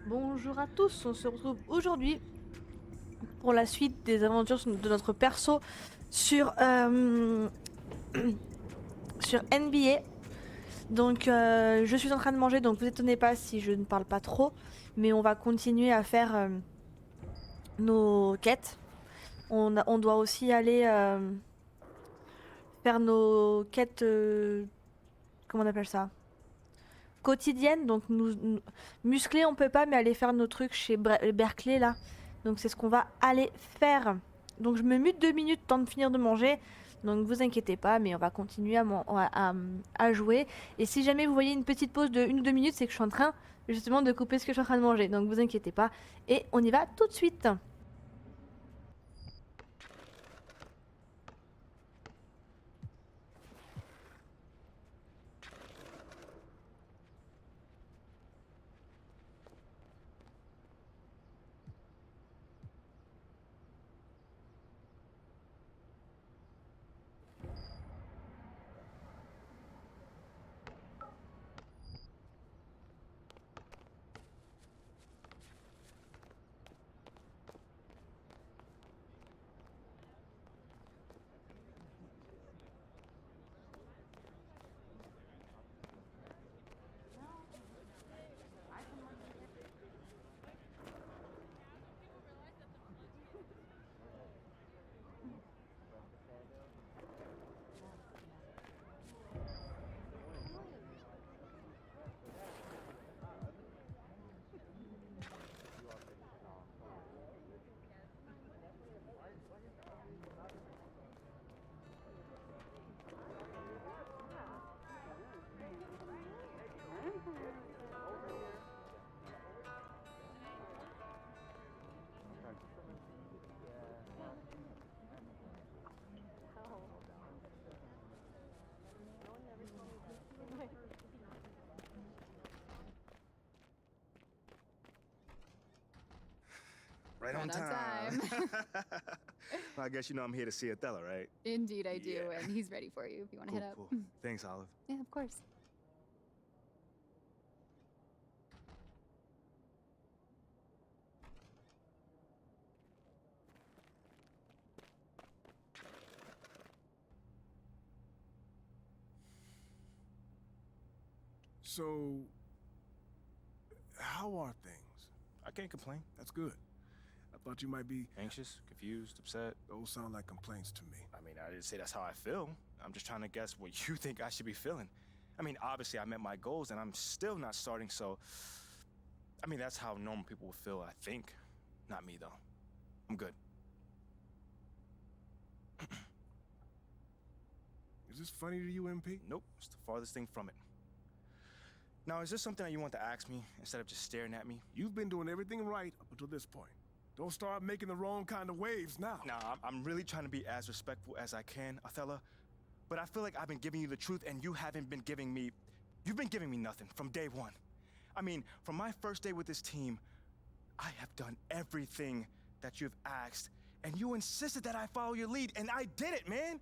Bonjour à tous, on se retrouve aujourd'hui pour la suite des aventures de notre perso sur, sur NBA. Donc je suis en train de manger, donc vous étonnez pas si je ne parle pas trop, mais on va continuer à faire nos quêtes. On doit aussi aller faire nos quêtes, comment on appelle ça? Quotidiennes, donc muscler on peut pas, mais aller faire nos trucs chez Berkeley là. Donc c'est ce qu'on va aller faire. Donc je me mute 2 minutes, temps de finir de manger. Donc vous inquiétez pas, mais on va continuer à jouer. Et si jamais vous voyez une petite pause de 1 ou 2 minutes, c'est que je suis en train justement de couper ce que je suis en train de manger. Donc vous inquiétez pas. Et on y va tout de suite. Right on time. Well, I guess you know I'm here to see Othello, right? Indeed, I do, Yeah. and he's ready for you if you want to Cool, head up. cool. Thanks, Olive. Yeah, of course. So, how are things? I can't complain. That's good. I thought you might be. Anxious, confused, upset. Those sound like complaints to me. I mean, I didn't say that's how I feel. I'm just trying to guess what you think I should be feeling. I mean, obviously, I met my goals and I'm still not starting, so. I mean, that's how normal people would feel, I think. Not me, though. I'm good. Is this funny to you, MP? Nope, it's the farthest thing from it. Now, is there something that you want to ask me instead of just staring at me? You've been doing everything right up until this point. Don't start making the wrong kind of waves now. Nah, I'm really trying to be as respectful as I can, Othello. But I feel like I've been giving you the truth and you haven't been giving me... You've been giving me nothing from day one. I mean, from my first day with this team, I have done everything that you've asked, and you insisted that I follow your lead, and I did it, man!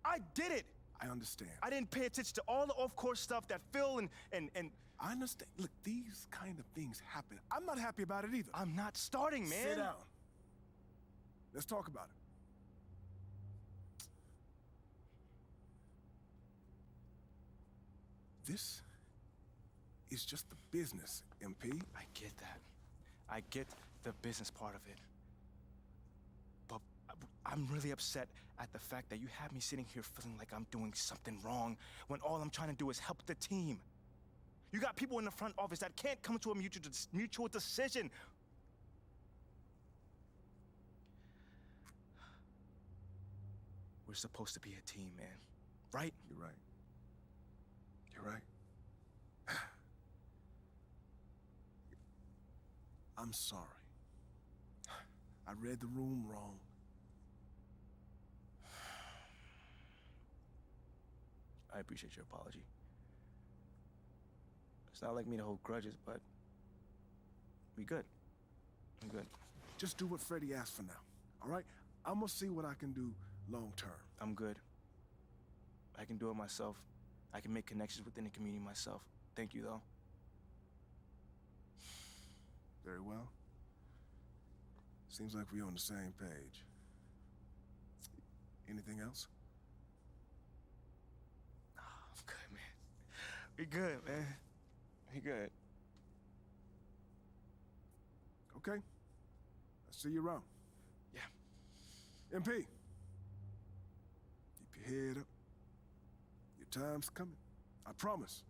I did it! I understand. I didn't pay attention to all the off-course stuff that Phil and... I understand. Look, these kind of things happen. I'm not happy about it either. I'm not starting, man! Sit down. Let's talk about it. This is just the business, MP. I get that. I get the business part of it. But I'm really upset at the fact that you have me sitting here feeling like I'm doing something wrong when all I'm trying to do is help the team. You got people in the front office that can't come to a mutual decision. We're supposed to be a team, man. Right? You're right. You're right. I'm sorry. I read the room wrong. I appreciate your apology. It's not like me to hold grudges, but we good. I'm good. Just do what Freddie asked for now, all right? I'm gonna see what I can do long term. I'm good. I can do it myself. I can make connections within the community myself. Thank you, though. Very well. Seems like we're on the same page. Anything else? Oh, I'm good, man. We good, man. We good. Okay. I'll see you around. Yeah. MP. Keep your head up. Your time's coming. I promise.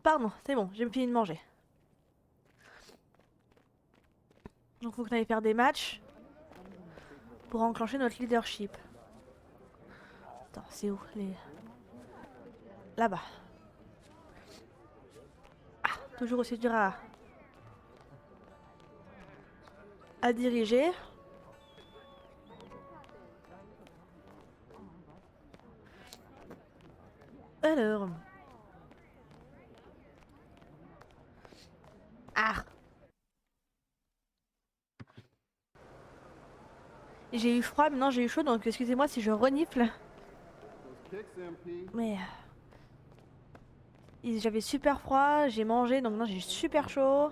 Pardon, c'est bon, j'ai fini de manger. Donc faut qu'on aille faire des matchs pour enclencher notre leadership. Attends, c'est où les... Là-bas. Ah, toujours aussi dur à diriger. Alors... Ah. J'ai eu froid, maintenant j'ai eu chaud, donc excusez-moi si je renifle. Mais... J'avais super froid, j'ai mangé, donc non, j'ai super chaud.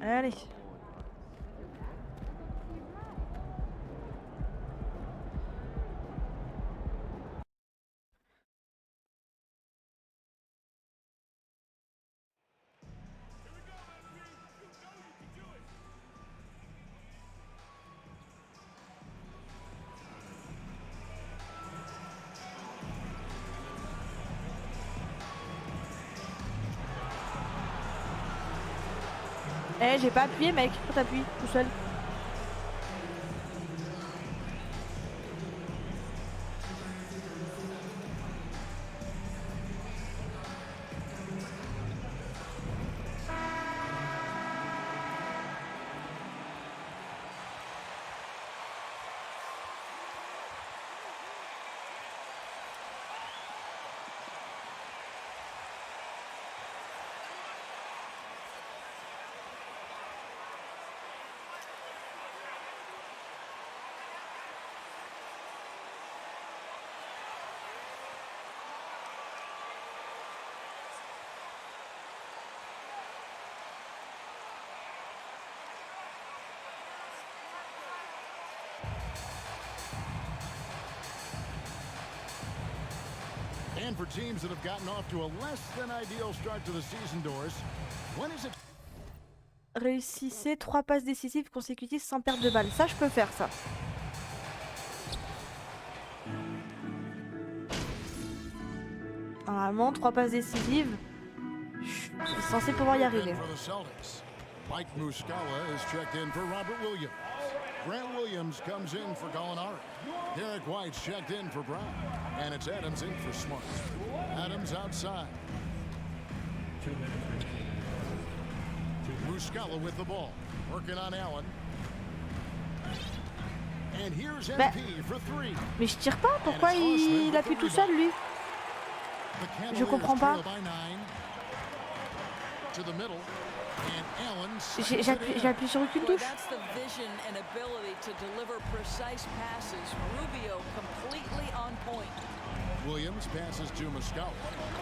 Allez. Eh, j'ai pas appuyé, mec. Faut t'appuyer tout seul. And for teams that have gotten off to a less than ideal start to the season doors, when is it... Réussissez 3 passes décisives consécutives sans perdre de balle. Ça, je peux faire ça. Normalement, 3 passes décisives. Je suis censé pouvoir y arriver. Mike Muscala is checked in for Robert Williams. Grant Williams comes in for Gallinari. Derek White's checked in for Brown. And it's Adams in for Smart. Adams outside. Muscala with the ball. Working on Allen. And here's MP for 3. Mais je tire pas, pourquoi il appuie tout seul lui? Je comprends pas. J'appuie sur aucune touche. Williams passes to Muscala.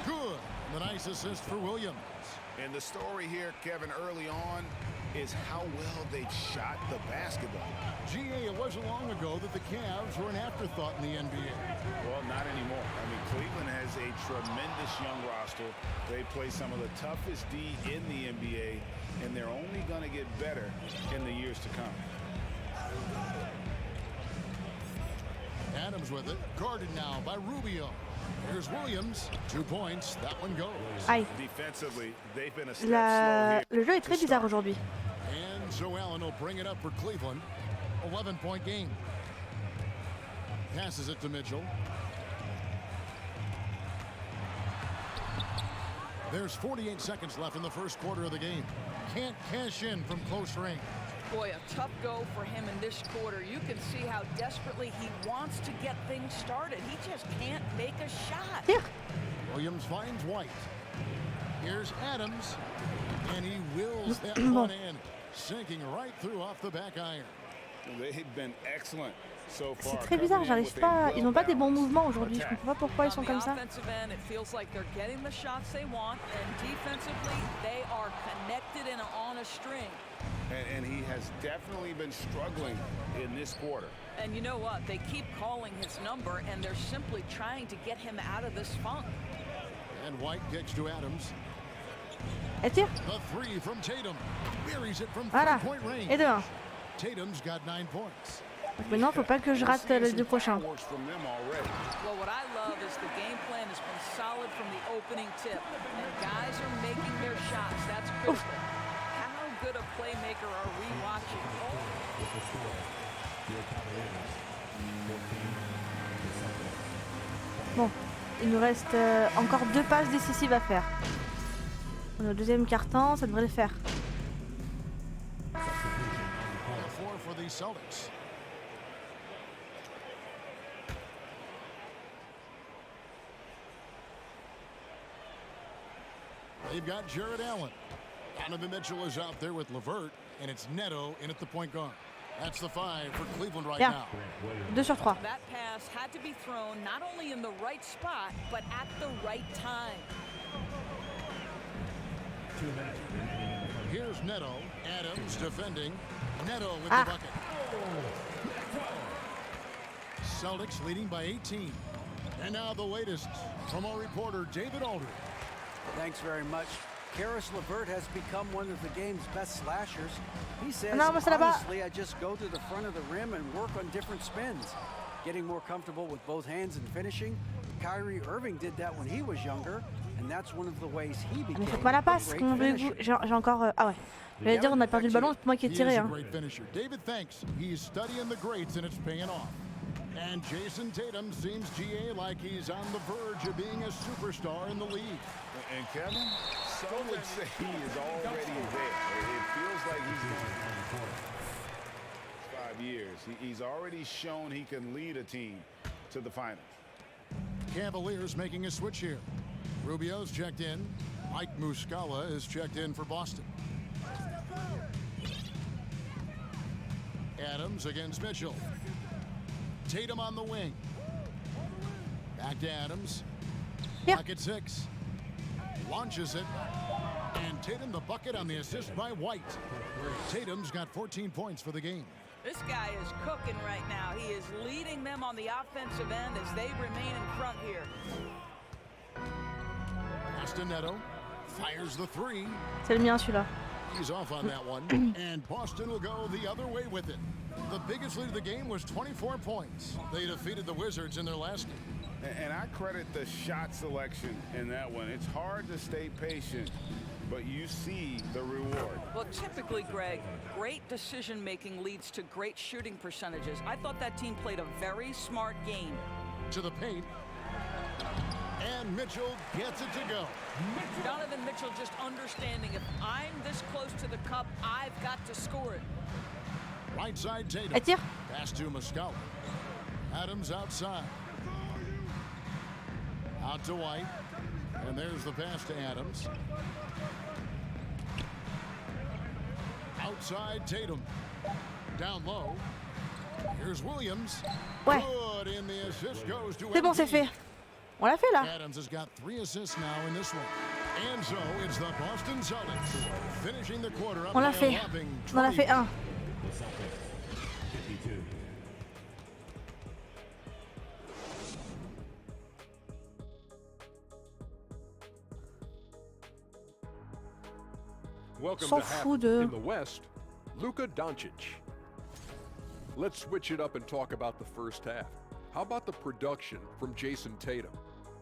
Good. The nice assist for Williams. And the story here, Kevin, early on is how well they shot the basketball. GA, it wasn't long ago that the Cavs were an afterthought in the NBA. Well, not anymore. I mean, Cleveland has a tremendous young roster. They play some of the toughest D in the NBA, and they're only going to get better in the years to come. Adams with it, guarded now by Rubio. Here's Williams, 2 points, that one goes. Aïe. Defensively, they've been a step slow here. Le jeu est très bizarre aujourd'hui. And so Allen will bring it up for Cleveland. 11-point game. Passes it to Mitchell. There's 48 seconds left in the first quarter of the game. Can't cash in from close range. Boy, a tough go for him in this quarter. You can see how desperately he wants to get things started. He just can't make a shot. Tire. Williams finds White. Here's Adams. And he wills that one in, sinking right through off the back iron. They've been excellent so far. C'est très bizarre, j'arrive pas. Ils n'ont pas des bons mouvements aujourd'hui. Je comprends pas pourquoi ils sont comme ça. Offensive end, it feels like they're getting the shots they want, and defensively, they are connected and on a string. And he has definitely been struggling in this quarter. And you know what? They keep calling his number, and they're simply trying to get him out of this funk. And White kicks to Adams. Et tire. The three from Tatum. Buries it from Voilà. three-point range. Et de 1. Tatum's got 9 points. Donc maintenant, faut pas que je rate les deux prochains. Works from them already. Well, what I love is the game plan has been solid from the opening tip, and guys are making their shots. That's critical. How good a playmaker are we watching? Bon, il nous reste encore 2 passes décisives à faire. On est au deuxième quart-temps, ça devrait le faire. Four for the Celtics. They've got Jared Allen. Donovan Mitchell is out there with LeVert, and it's Neto in at the point guard. That's the 5 for Cleveland right now. 2 sur 3. That pass had to be thrown not only in the right spot, but at the right time. Here's Neto. Adams defending. Neto with the bucket. Celtics leading by 18. And now the latest from our reporter, David Aldridge. Thanks very much. Karis LeVert has become one of the game's best slashers. He says, Non, moi, c'est là-bas. honestly, I just go to the front of the rim and work on different spins. Getting more comfortable with both hands and finishing. Kyrie Irving did that when he was younger, and that's one of the ways he became Mais faut pas la passe, a comment great voulez-vous? finisher. J'ai encore. Ah ouais. J'allais dire, on a perdu le ballon, c'est moi qui ai He tiré. is a Hein. great finisher. David thinks he's studying the greats and it's paying off. And Jason Tatum seems, GA, like he's on the verge of being a superstar in the league. And Kevin, some would say he is already there. It feels like he's been 5 years. He's already shown he can lead a team to the finals. Cavaliers making a switch here. Rubio's checked in. Mike Muscala is checked in for Boston. Adams against Mitchell. Tatum on the wing. Back to Adams. Yeah. Back at 6. Launches it. And Tatum the bucket on the assist by White. Tatum's got 14 points for the game. This guy is cooking right now. He is leading them on the offensive end as they remain in front here. Neto fires the 3. C'est le mien celui-là. He's off on that one. And Boston will go the other way with it. The biggest lead of the game was 24 points. They defeated the Wizards in their last game. And I credit the shot selection in that one. It's hard to stay patient, but you see the reward. Well, typically, Greg, great decision-making leads to great shooting percentages. I thought that team played a very smart game. To the paint. And Mitchell gets it to go. Donovan Mitchell just understanding if I'm this close to the cup, I've got to score it. Right side Tatum. Et tire. Pass to Muscala. Adams outside. Out to White. And there's the pass to Adams. Outside Tatum. Down low. Here's Williams. Ouais. Good, and the assist goes to C'est bon, c'est fait. On l'a fait là. Adams has got 3 assists now in this one. And so it's the Boston Celtics finishing the quarter up On l'a by a fait. whopping On en a fait 1. Welcome S'en to half fout de- in the West, Luka Doncic. Let's switch it up and talk about the first half. How about the production from Jason Tatum?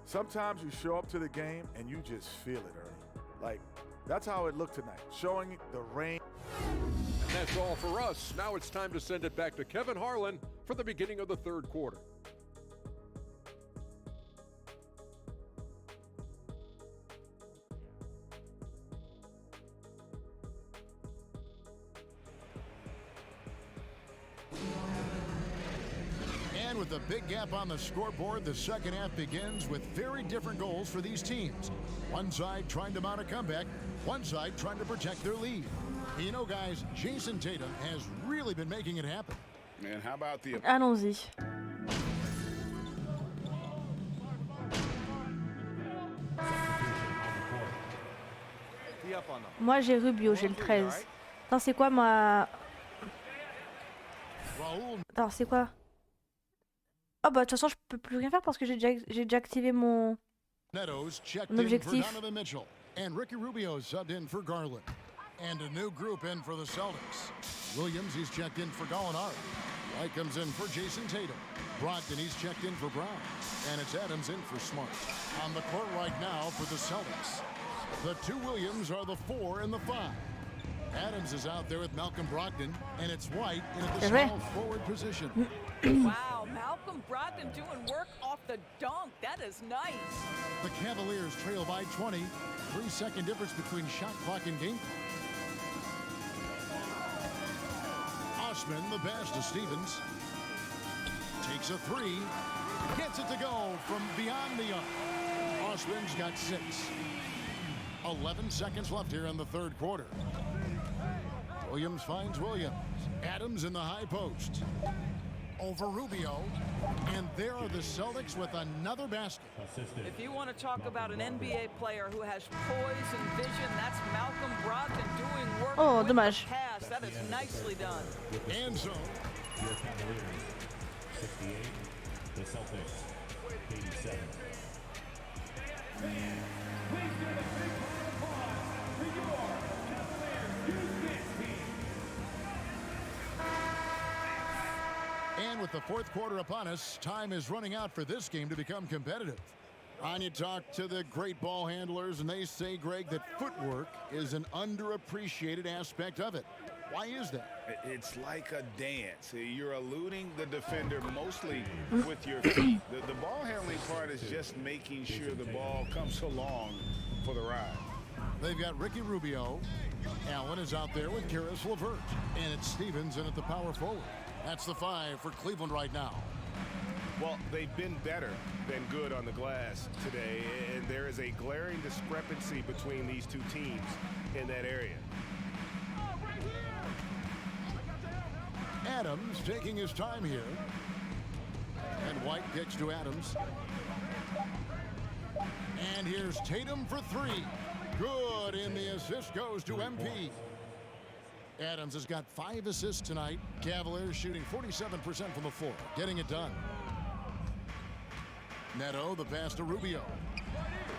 Sometimes you show up to the game and you just feel it, Ernie. Like, that's how it looked tonight, showing the rain. And that's all for us. Now it's time to send it back to Kevin Harlan for the beginning of the third quarter. And with a big gap on the scoreboard, the second half begins with very different goals for these teams. One side trying to mount a comeback, one side trying to protect their lead. You know, guys, Jason Tatum has really been making it happen. And how about the... Allons-y. Moi j'ai Rubio, j'ai le 13. Attends, c'est quoi ma... Attends, c'est quoi? Oh bah de toute façon je peux plus rien faire parce que j'ai déjà activé mon objectif. And Ricky Rubio subbed in for Garland. And a new group in for the Celtics. Williams, he's checked in for Gallinari. White comes in for Jason Tatum. Brogdon, he's checked in for Brown. And it's Adams in for Smart. On the court right now for the Celtics. The two Williams are the 4 and the 5. Adams is out there with Malcolm Brogdon, and it's White in the small forward position. Wow, Malcolm Brogdon doing work off the dunk. That is nice. The Cavaliers trail by 20. 3-second difference between shot clock and game clock. Osman, the pass to Stevens. Takes a 3. Gets it to go from beyond the arc. Osman's got 6. 11 seconds left here in the third quarter. Williams finds Williams. Adams in the high post. Over Rubio. And there are the Celtics with another basket. If you want to talk about an NBA player who has poise and vision, that's Malcolm Brogdon doing work with the pass. That is nicely done. And so... Your Cavaliers, 68. The Celtics, 87. And with the fourth quarter upon us, time is running out for this game to become competitive. You talk to the great ball handlers, and they say, Greg, that footwork is an underappreciated aspect of it. Why is that? It's like a dance. You're eluding the defender mostly with your feet. The ball handling part is just making sure the ball comes along for the ride. They've got Ricky Rubio. Allen is out there with Karis LeVert. And it's Stevens in at the power forward. That's the 5 for Cleveland right now. Well, they've been better than good on the glass today, and there is a glaring discrepancy between these two teams in that area. Adams taking his time here. And White kicks to Adams. And here's Tatum for 3. Good, and the assist goes to MP. Adams has got 5 assists tonight. Cavaliers shooting 47% from the floor, getting it done. Neto, the pass to Rubio.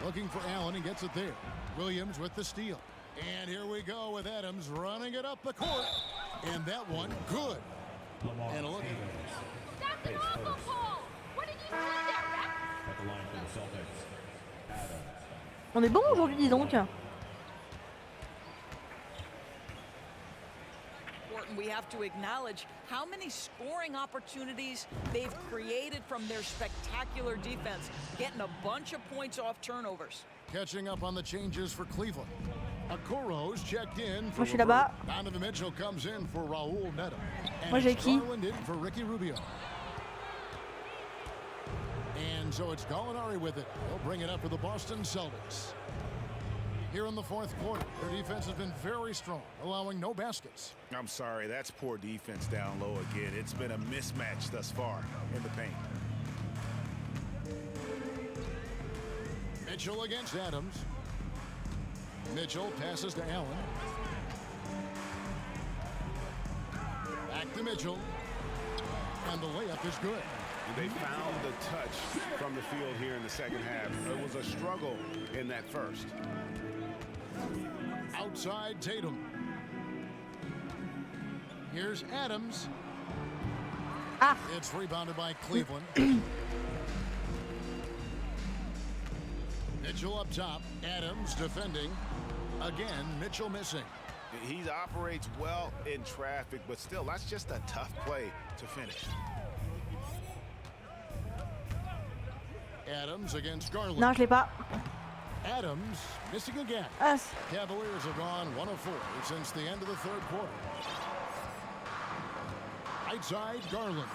Looking for Allen, and gets it there. Williams with the steal. And here we go with Adams running it up the court. And that one, good. And a look. That's an awful call. What did you do there? At the line for the Celtics, Adams. On est bon aujourd'hui, dis donc. We have to acknowledge how many scoring opportunities they've created from their spectacular defense, getting a bunch of points off turnovers. Catching up on the changes for Cleveland. Okoro's checked in for Moi, je suis là-bas. Donovan Mitchell comes in for Raul Neto. Moi, j'ai qui? Garland in for Ricky Rubio. And so it's Gallinari with it. He'll bring it up for the Boston Celtics. Here in the fourth quarter, their defense has been very strong, allowing no baskets. I'm sorry, that's poor defense down low again. It's been a mismatch thus far in the paint. Mitchell against Adams. Mitchell passes to Allen. Back to Mitchell. And the layup is good. They found the touch from the field here in the second half. It was a struggle in that first. Outside Tatum. Here's Adams. It's rebounded by Cleveland. Mitchell up top. Adams defending. Again, Mitchell missing. He operates well in traffic, but still, that's just a tough play to finish. Adams against Garland. Non, je l'ai pas. Adams missing again. Ah, Cavaliers have gone 1 of 4 since the end of the third quarter. Right side, Garland.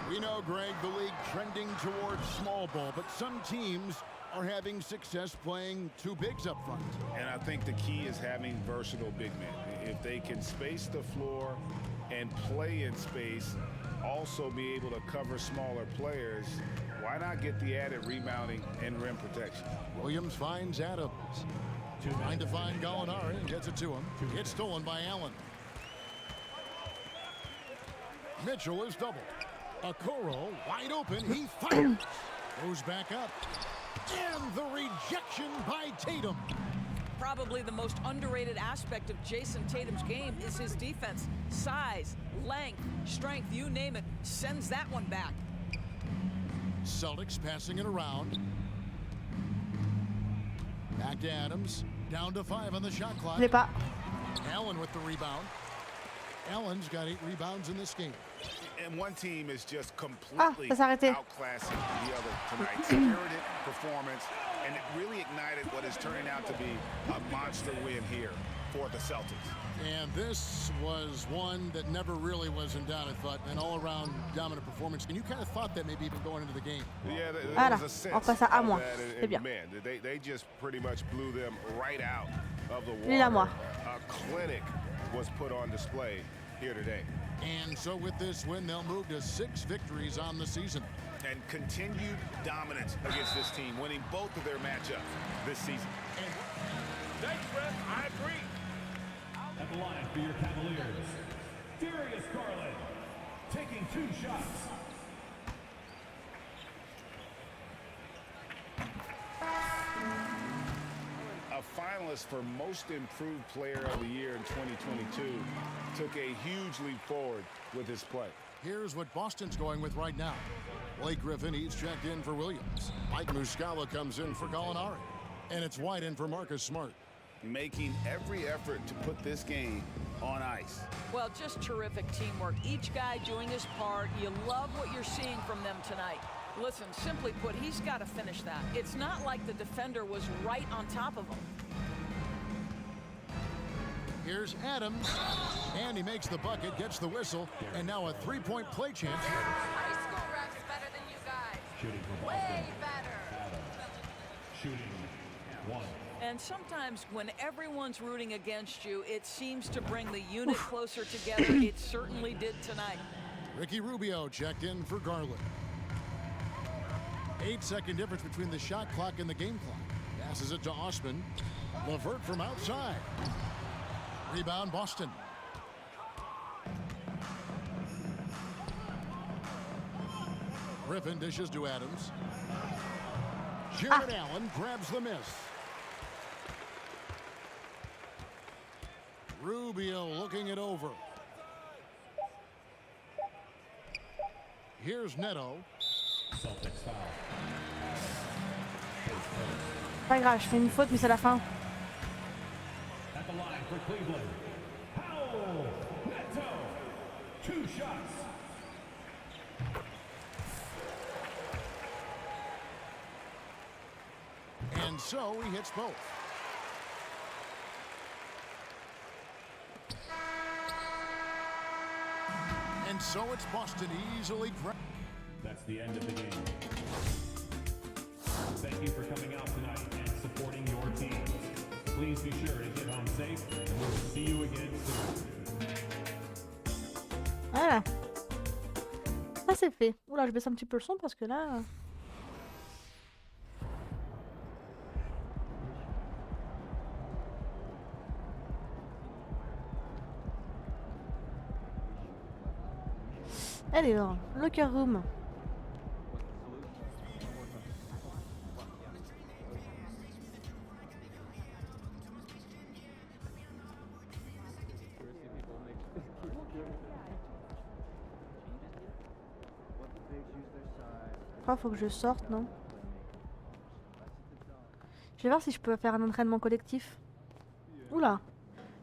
We know, Greg, the league trending towards small ball, but some teams are having success playing two bigs up front. And I think the key is having versatile big men. If they can space the floor and play in space, also be able to cover smaller players, why not get the added rebounding and rim protection? Williams finds Adams. Trying to find Gallinari and gets it to him. It's stolen by Allen. Mitchell is doubled. Okoro wide open. He fires. Goes back up. And the rejection by Tatum. Probably the most underrated aspect of Jason Tatum's game is his defense. Size, length, strength, you name it, sends that one back. Celtics passing it around. Back to Adams. Down to 5 on the shot clock. je l'ai pas. Allen with the rebound. Allen's got 8 rebounds in this game. And one team is just completely ça s'est arrêté. outclassing the other tonight. Spirited performance, and it really ignited what is turning out to be a monster win here for the Celtics. And this was one that never really was in doubt, I thought, an all-around dominant performance. And you kind of thought that maybe even going into the game. Yeah, there Voilà, was a sense on passe à of moi. that, C'est and bien. man, they just pretty much blew them right out of the Lui à moi. water. A clinic was put on display here today. And so with this win, they'll move to 6 victories on the season. And continued dominance against this team, winning both of their matchups this season. Thanks, Fred. I agree. At the line for your Cavaliers, Darius Garland, taking 2 shots. A finalist for Most Improved Player of the Year in 2022 took a huge leap forward with his play. Here's what Boston's going with right now. Blake Griffin, he's checked in for Williams. Mike Muscala comes in for Gallinari. And it's White in for Marcus Smart. Making every effort to put this game on ice. Well, just terrific teamwork. Each guy doing his part. You love what you're seeing from them tonight. Listen, simply put, he's got to finish that. It's not like the defender was right on top of him. Here's Adams, and he makes the bucket, gets the whistle, and now a 3-point play chance. High school refs better than you guys. Shooting for Boston. Way better. Adams. Shooting 1. And sometimes when everyone's rooting against you, it seems to bring the unit closer together. It certainly did tonight. Ricky Rubio checked in for Garland. 8-second difference between the shot clock and the game clock. Passes it to Osman. LeVert from outside. Rebound, Boston. Griffin dishes to Adams. Jared Allen grabs the miss. Rubio looking it over. Here's Neto. Celtics foul. Pas grave, je fais une faute, mais c'est la fin. At the line for Cleveland, Powell, Neto, 2 shots. And so he hits both. And so it's Boston easily. That's the end of the game. Thank you for coming out tonight and supporting your teams. Please be sure to get home safe, and we'll see you again soon. Voilà. Ça c'est fait. Oula, je baisse un petit peu le son parce que là... Alors, locker room. Je crois qu'il faut que je sorte, non? Je vais voir si je peux faire un entraînement collectif. Oula,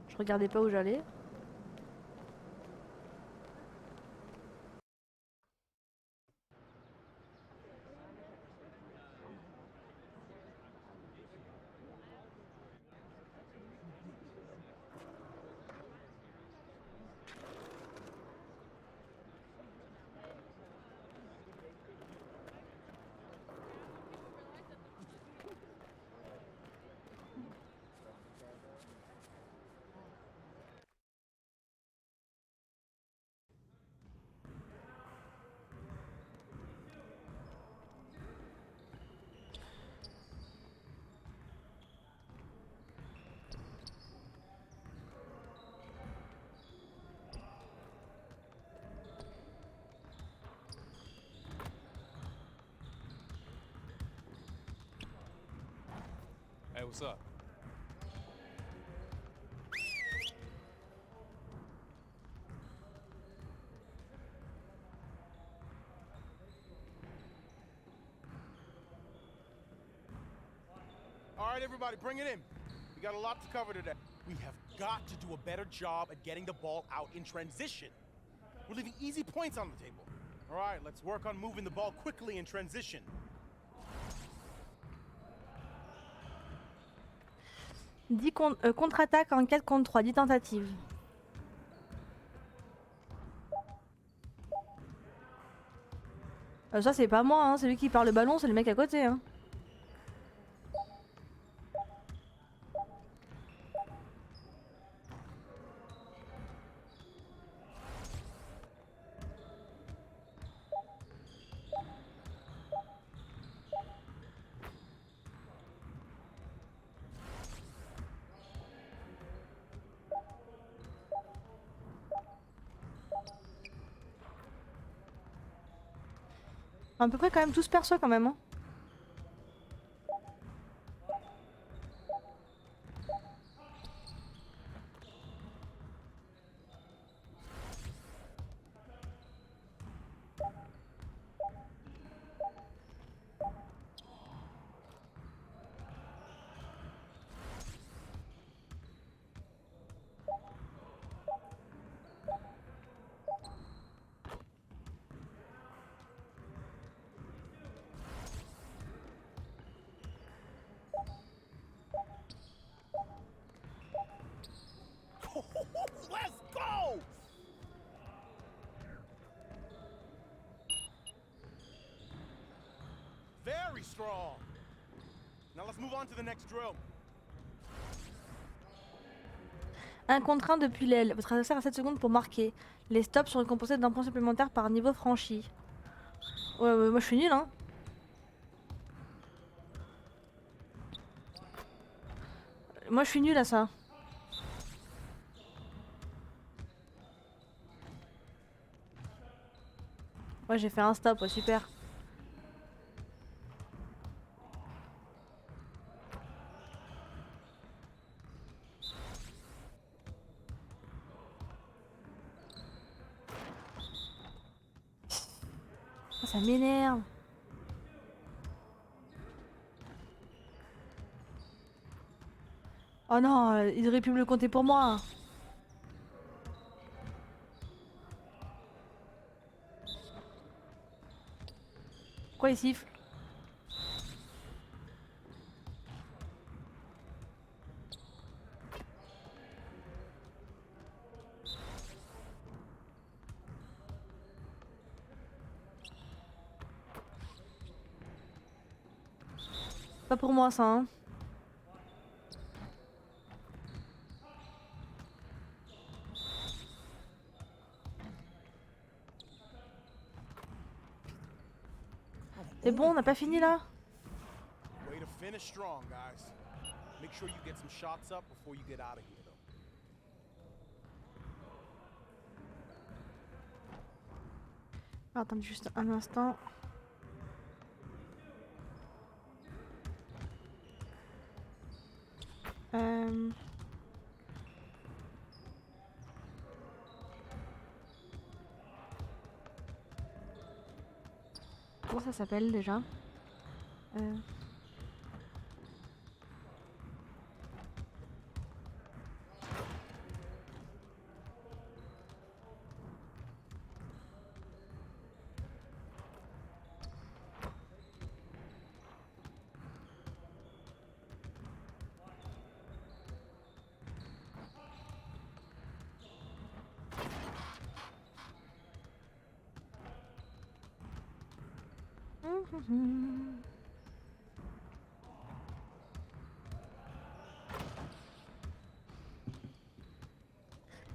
je regardais pas où j'allais. Hey, what's up? All right, everybody, bring it in. We got a lot to cover today. We have got to do a better job at getting the ball out in transition. We're leaving easy points on the table. All right, let's work on moving the ball quickly in transition. 10 contre-attaque en 4 contre 3, 10 tentatives. Ça c'est pas moi, hein. C'est lui qui perd le ballon, c'est le mec à côté. Hein. À peu près quand même tous perso quand même. Hein. Let's go! Very strong. Now let's move on to the next drill. Un contre 1 depuis l'aile. Votre adversaire a 7 secondes pour marquer. Les stops sont récompensés d'un point supplémentaire par niveau franchi. Ouais, moi je suis nul hein. Moi je suis nul à ça. Ouais, j'ai fait un stop, ouais, super. Oh, ça m'énerve. Oh non, il aurait pu me le compter pour moi. Pourquoi il siffle? Pas pour moi ça hein. C'est bon, on n'a pas fini là? Way to finish strong, guys. Make sure you get some shots up before you get out of here, though. Attendez juste un instant. Comment ça s'appelle déjà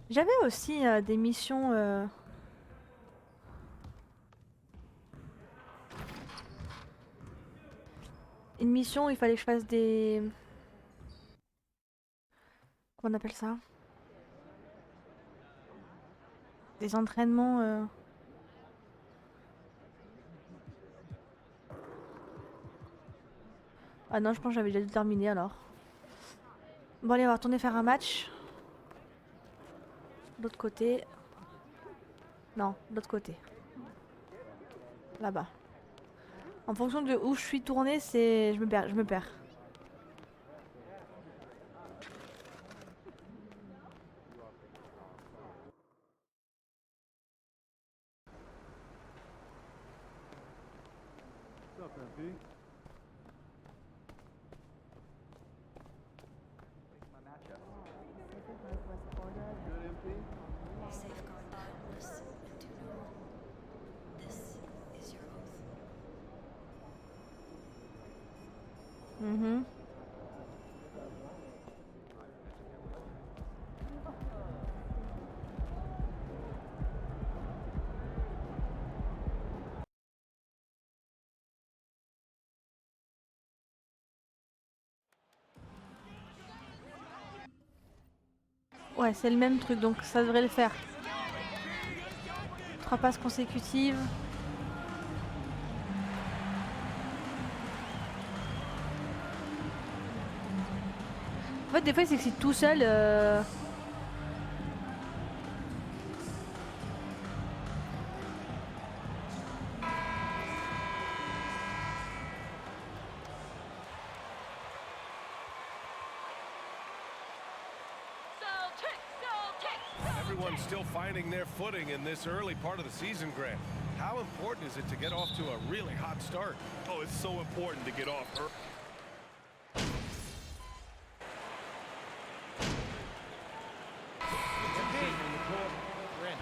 J'avais aussi des missions. Une mission où il fallait que je fasse des. Comment on appelle ça? Des entraînements. Ah non, je pense que j'avais déjà dû terminer alors. Bon, allez, on va retourner faire un match. De l'autre côté. Non, de l'autre côté. Là-bas. En fonction de où je suis tournée, c'est. Je me perds. Mhm. Ouais, c'est le même truc, donc ça devrait le faire. 3 passes consécutives. En fait, des fois, c'est que c'est tout seul. Everyone's still finding their footing in this early part of the season, Grant. How important is it to get off to a really hot start? Oh, it's so important to get off early.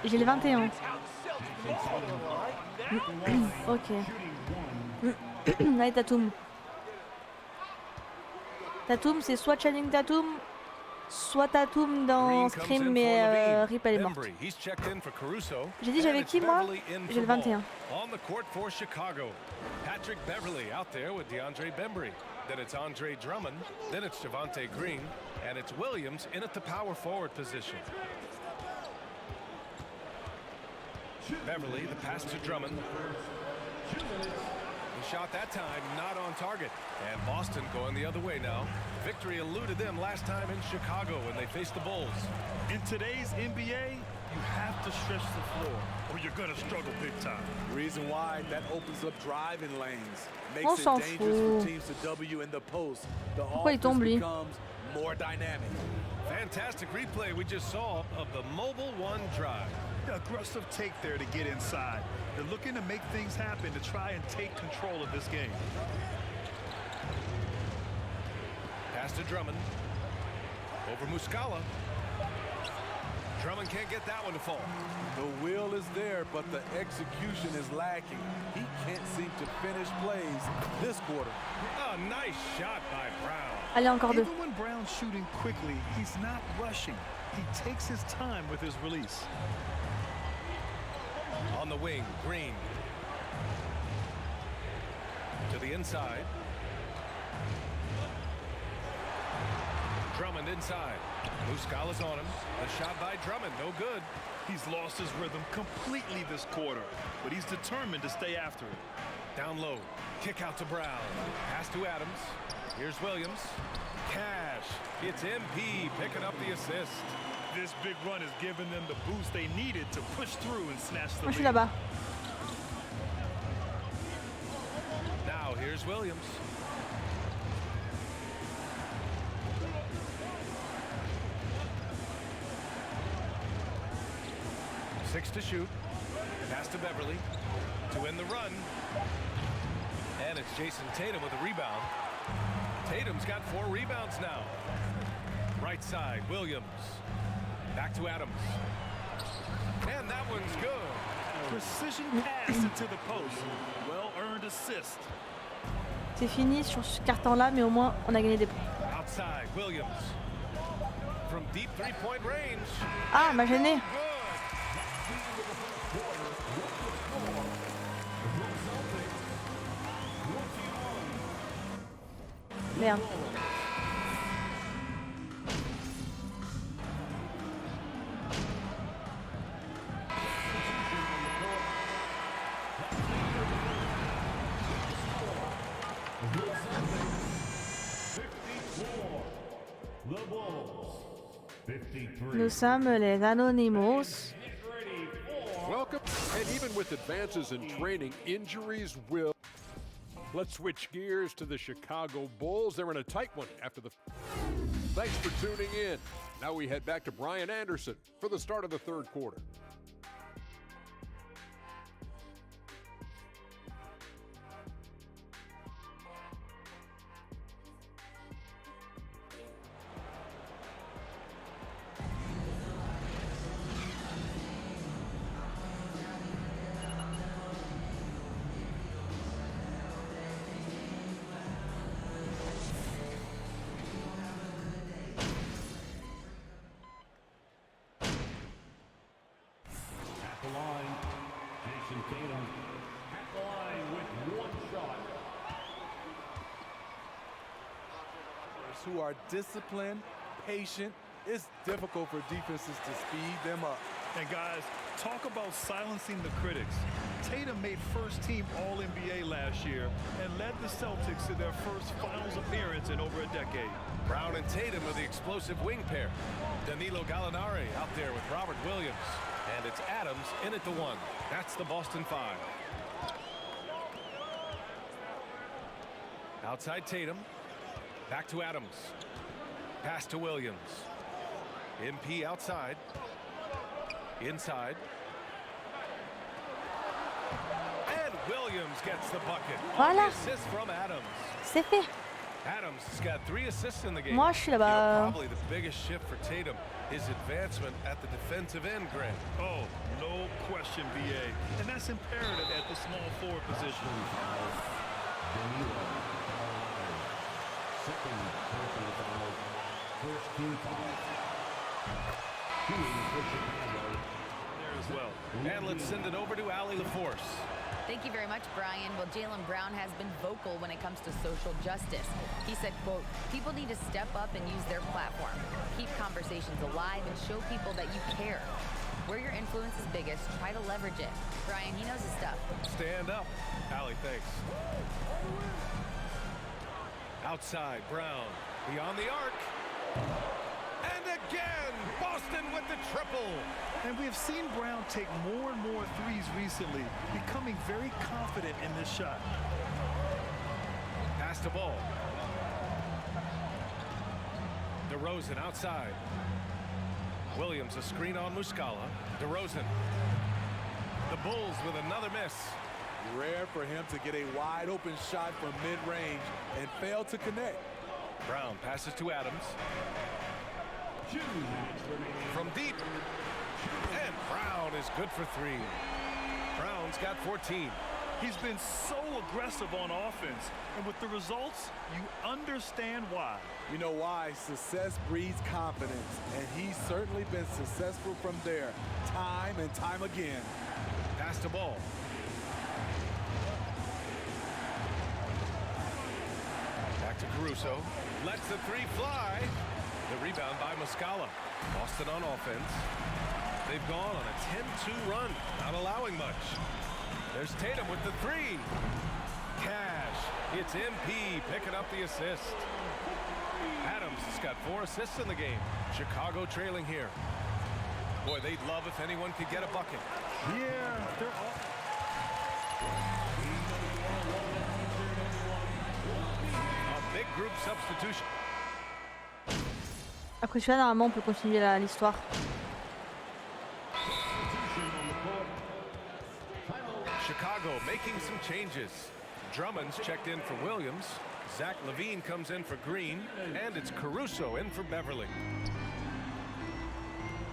J'ai le 21. Ok. Allez, Tatum. Tatum, c'est soit Channing Tatum, soit Tatum dans Scream, mais Rip, elle est morte. J'ai dit j'avais qui, moi? J'ai le 21. On the court for Chicago. Patrick Beverly out there with DeAndre Bembry. Then it's Andre Drummond. Then it's Javonte Green. And it's Williams in at the power forward position. Beverly, the pass to Drummond. The shot that time not on target. And Boston going the other way now. Victory eluded them last time in Chicago when they faced the Bulls. In today's NBA, you have to stretch the floor or you're going to struggle big time. Reason why that opens up driving lanes. On Makes s'en it dangerous for fout. teams to W in the post. The Pourquoi il offense tombe, lui? becomes more dynamic. Fantastic replay we just saw of the mobile one drive. Aggressive take there to get inside. They're looking to make things happen to try and take control of this game. Pass to Drummond. Over Muscala. Drummond can't get that one to fall. The will is there, but the execution is lacking. He can't seem to finish plays this quarter. A nice shot by Brown. Allez, encore deux. Even when Brown's shooting quickly, he's not rushing. He takes his time with his release. On the wing, Green. To the inside. Drummond inside. Muscala's on him. The shot by Drummond, no good. He's lost his rhythm completely this quarter, but he's determined to stay after it. Down low. Kick out to Brown. Pass to Adams. Here's Williams. Cash. It's MP picking up the assist. This big run has given them the boost they needed to push through and snatch the Moi, je suis lead. là-bas. Now here's Williams. Six to shoot. Pass to Beverly. To end the run. And it's Jason Tatum with a rebound. Tatum's got 4 rebounds now. Right side, Williams. Back to Adams. And that one's good. Precision pass into the post. Well-earned C'est fini sur ce carton-là, mais au moins on a gagné des points. Outside, Williams. From deep three-point range. Ah, m'a gêné. Merde. Nous sommes les Anonymous. Welcome. And even with advances in training, injuries will. Let's switch gears to the Chicago Bulls. They're in a tight one after the. Thanks for tuning in. Now we head back to Brian Anderson for the start of the third quarter. Who are disciplined, patient. It's difficult for defenses to speed them up. And guys, talk about silencing the critics. Tatum made first team All-NBA last year and led the Celtics to their first finals appearance in over a decade. Brown and Tatum are the explosive wing pair. Danilo Gallinari out there with Robert Williams. And it's Adams in at the one. That's the Boston Five. Outside Tatum. Back to Adams. Pass to Williams. MP outside. Inside. And Williams gets the bucket. Voilà. Assist from Adams. C'est fait. Adams has got 3 assists in the game. Moi, je suis là-bas. Probably the biggest shift for Tatum is advancement at the defensive end, Grant. Oh, no question, BA. And that's imperative at the small forward position. Second personal foul, first team foul. Shooting for Chicago. There as well. And let's send it over to Allie LaForce. Thank you very much, Brian. Well, Jaylen Brown has been vocal when it comes to social justice. He said, quote, people need to step up and use their platform. Keep conversations alive and show people that you care. Where your influence is biggest, try to leverage it. Brian, he knows his stuff. Stand up. Allie, thanks. Outside, Brown. Beyond the arc. And again, Boston with the triple. And we have seen Brown take more and more threes recently, becoming very confident in this shot. Pass the ball. DeRozan outside. Williams a screen on Muscala. DeRozan. The Bulls with another miss. Rare for him to get a wide open shot from mid-range and fail to connect. Brown passes to Adams. From deep. And Brown is good for 3. Brown's got 14. He's been so aggressive on offense, and with the results, you understand why. You know why? Success breeds confidence, and he's certainly been successful from there, time and time again. Pass the ball. Back to Caruso. Lets the 3 fly. The rebound by Muscala. Boston on offense. They've gone on a 10-2 run, not allowing much. There's Tatum with the 3. Cash. It's MP picking up the assist. Adams has got 4 assists in the game. Chicago trailing here. Boy, they'd love if anyone could get a bucket. Yeah, they're all... A big group substitution. Après celui-là, normalement, on peut continuer l'histoire. Chicago making some changes. Drummond's checked in for Williams. Zach LaVine comes in for Green. And it's Caruso in for Beverly.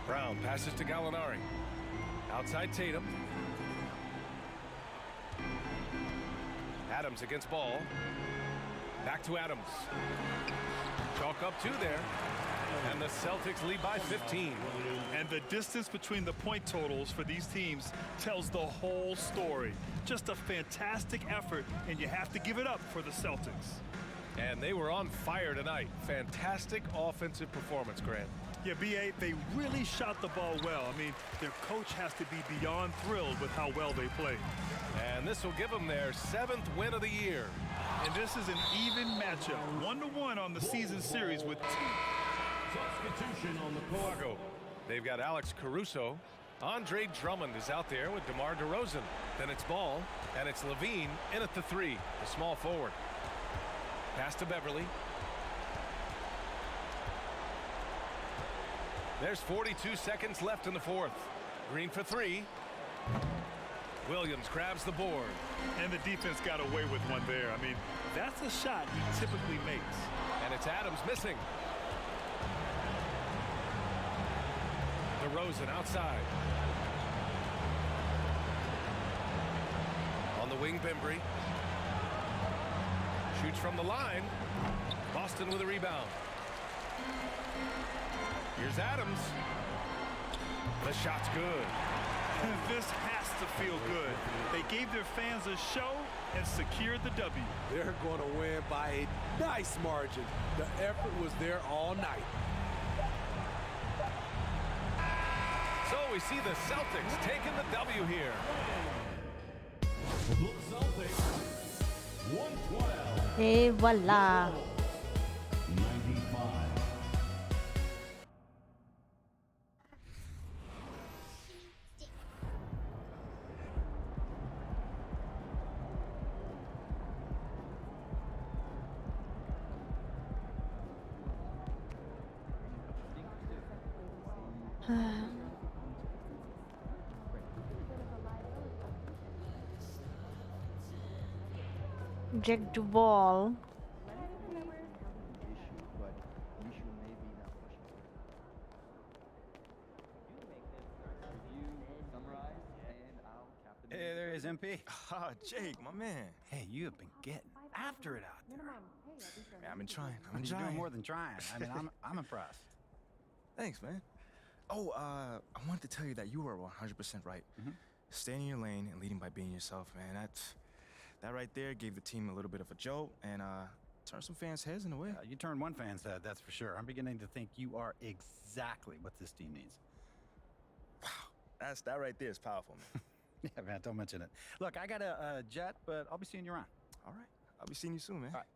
Brown passes to Gallinari. Outside Tatum. Adams against ball. Back to Adams. Chalk up 2 there. And the Celtics lead by 15. And the distance between the point totals for these teams tells the whole story. Just a fantastic effort, and you have to give it up for the Celtics. And they were on fire tonight. Fantastic offensive performance, Grant. Yeah, B.A., they really shot the ball well. I mean, their coach has to be beyond thrilled with how well they played. And this will give them their 7th win of the year. And this is an even matchup, 1-1 on the season series with substitution on the court. They've got Alex Caruso. Andre Drummond is out there with DeMar DeRozan. Then it's Ball, and it's Levine in at the 3, the small forward. Pass to Beverly. There's 42 seconds left in the 4th. Green for 3. Williams grabs the board. And the defense got away with one there. I mean, that's a shot he typically makes. And it's Adams missing. DeRozan outside. On the wing, Bembry. Shoots from the line. Boston with a rebound. Here's Adams. The shot's good. This has to feel good. They gave their fans a show and secured the W. They're going to win by a nice margin. The effort was there all night. So we see the Celtics taking the W here. The Celtics, 112. Et voilà. 95. Jack the ball. Hey, there is MP. Ah, Jake, my man. Hey, you have been getting after it out there. Man, I've been trying. You're doing more than trying. I mean, I'm impressed. Thanks, man. Oh, I wanted to tell you that you were 100% right. Staying in your lane and leading by being yourself, man. That right there gave the team a little bit of a jolt and turned some fans' heads in a way. You turned one fan's head, that's for sure. I'm beginning to think you are exactly what this team needs. Wow, that right there is powerful, man. Yeah, man, don't mention it. Look, I got a jet, but I'll be seeing you around. All right, I'll be seeing you soon, man. All right.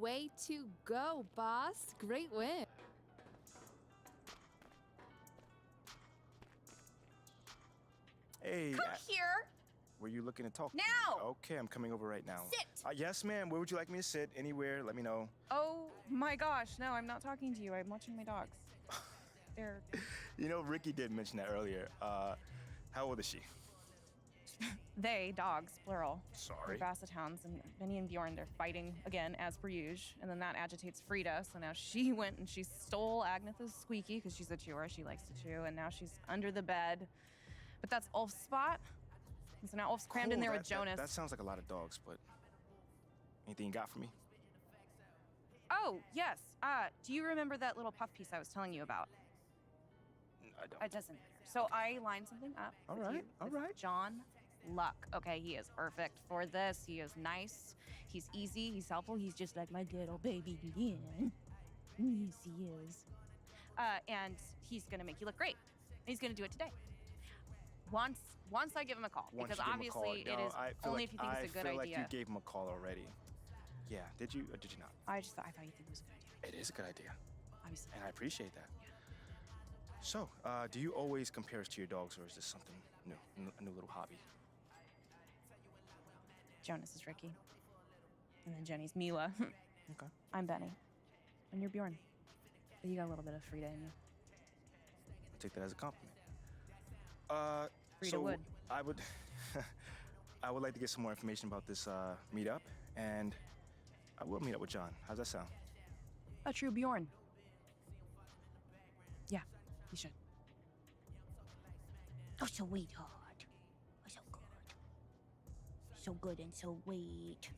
Way to go, boss. Great win. Hey. Come here. Were you looking to talk? Now! Okay, I'm coming over right now. Sit! Yes, ma'am. Where would you like me to sit? Anywhere. Let me know. Oh my gosh, no, I'm not talking to you. I'm watching my dogs. They're... You know, Ricky did mention that earlier. How old is she? They, dogs, plural. Sorry. They're Basset Hounds, and Benny and Bjorn, they're fighting again, as per usual. And then that agitates Frida, so now she went and she stole Agnetha's squeaky, because she's a chewer, she likes to chew, and now she's under the bed. But that's Ulf's spot. And so now Ulf's crammed in there with Jonas. That sounds like a lot of dogs, but anything you got for me? Oh, yes. Do you remember that little puff piece I was telling you about? I don't. It doesn't matter. So I lined something up. All with right, you all with right. John Luck. Okay, he is perfect for this. He is nice. He's easy. He's helpful. He's just like my little baby Ian. Yes, he is. And he's gonna make you look great. He's gonna do it today. Once I give him a call, because obviously it is only if you think it's a good idea. I feel like you gave him a call already. Yeah, did you or did you not? I thought you think it was a good idea. It is a good idea. Obviously. And I appreciate that. So, do you always compare us to your dogs, or is this something new, a new little hobby? Jonas is Ricky. And then Jenny's Mila. Okay. I'm Benny. And you're Bjorn. But you got a little bit of Frida in you. I'll take that as a compliment. Frida so would. I would, I would like to get some more information about this meetup, and I will meet up with John. How's that sound? A true Bjorn. Yeah, you should. Oh, sweetheart. Oh, so good. So good and so sweet.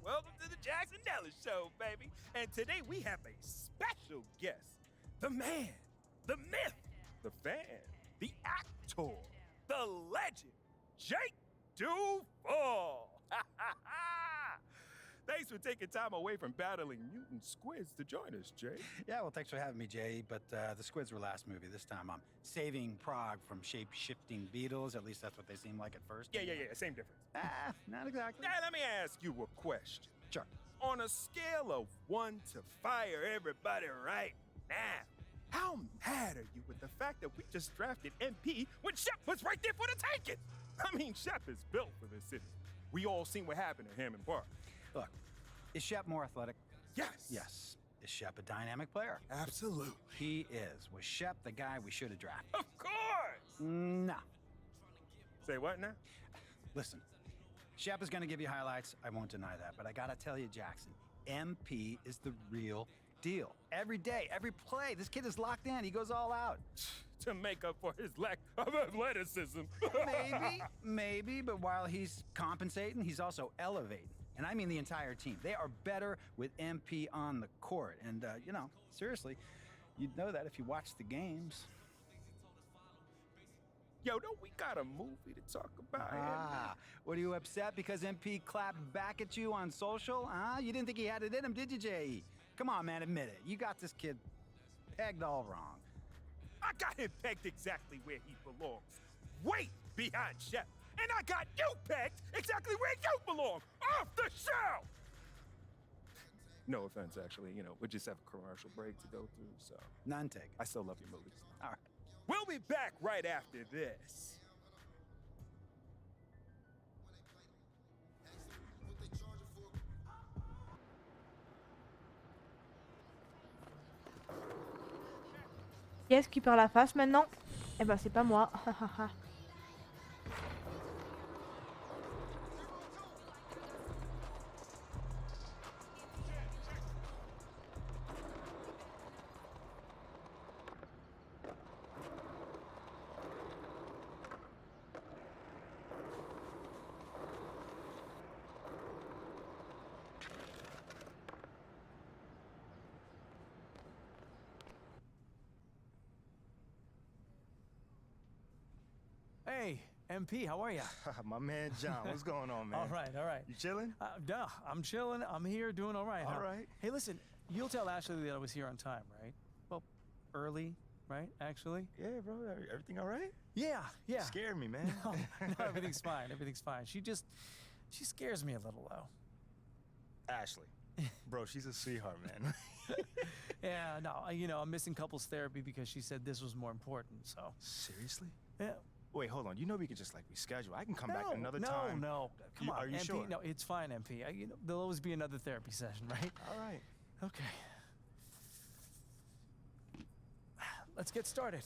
Welcome to the Jackson Dallas Show, baby. And today we have a special guest. The man, the myth, the fan, the actor, the legend, Jake Duval. Thanks for taking time away from battling mutant squids to join us, Jake. Yeah, well, thanks for having me, Jay. But the squids were last movie. This time I'm saving Prague from shape-shifting beetles. At least that's what they seem like at first. Yeah, same difference. Not exactly. Now, let me ask you a question. Sure. On a scale of 1 to fire everybody right now, how mad are you with the fact that we just drafted MP when Shep was right there for the taking? I mean, Shep is built for this city. We all seen what happened to him in Park. Look, is Shep more athletic? Yes. Yes. Is Shep a dynamic player? Absolutely. He is. Was Shep the guy we should have drafted? Of course! No. Say what now? Listen, Shep is going to give you highlights. I won't deny that. But I got to tell you, Jackson, MP is the real deal. Every day, every play, this kid is locked in. He goes all out. To make up for his lack of athleticism. Maybe, but while he's compensating, he's also elevating. And I mean the entire team. They are better with MP on the court. And, seriously, you'd know that if you watch the games. Yo, don't we got a movie to talk about? What, are you upset because MP clapped back at you on social? You didn't think he had it in him, did you, J.E.? Come on, man, admit it. You got this kid pegged all wrong. I got him pegged exactly where he belongs. Way behind Shep. And I got you pegged exactly where you belong. Off the show! No offense, actually. We just have a commercial break to go through, so. None taken. I still love your movies. All right. We'll be back right after this. Qui est-ce qui perd la face maintenant? Eh ben c'est pas moi. Hey, MP, how are you? My man John, what's going on, man? All right, all right. You chilling? Duh, I'm chilling. I'm here doing all right. All huh? right. Hey, listen, you'll tell Ashley that I was here on time, right? Well, early, right, actually? Yeah, bro. Everything all right? Yeah. You scared me, man. No, everything's fine. Everything's fine. She scares me a little, though. Ashley. Bro, she's a sweetheart, man. Yeah, no, I'm missing couples therapy because she said this was more important, so. Seriously? Yeah. Wait, hold on. You know we could just like reschedule. I can come back another time. No. Come on, Are you MP. sure? No, it's fine, MP. There'll always be another therapy session, right? All right. Okay. Let's get started.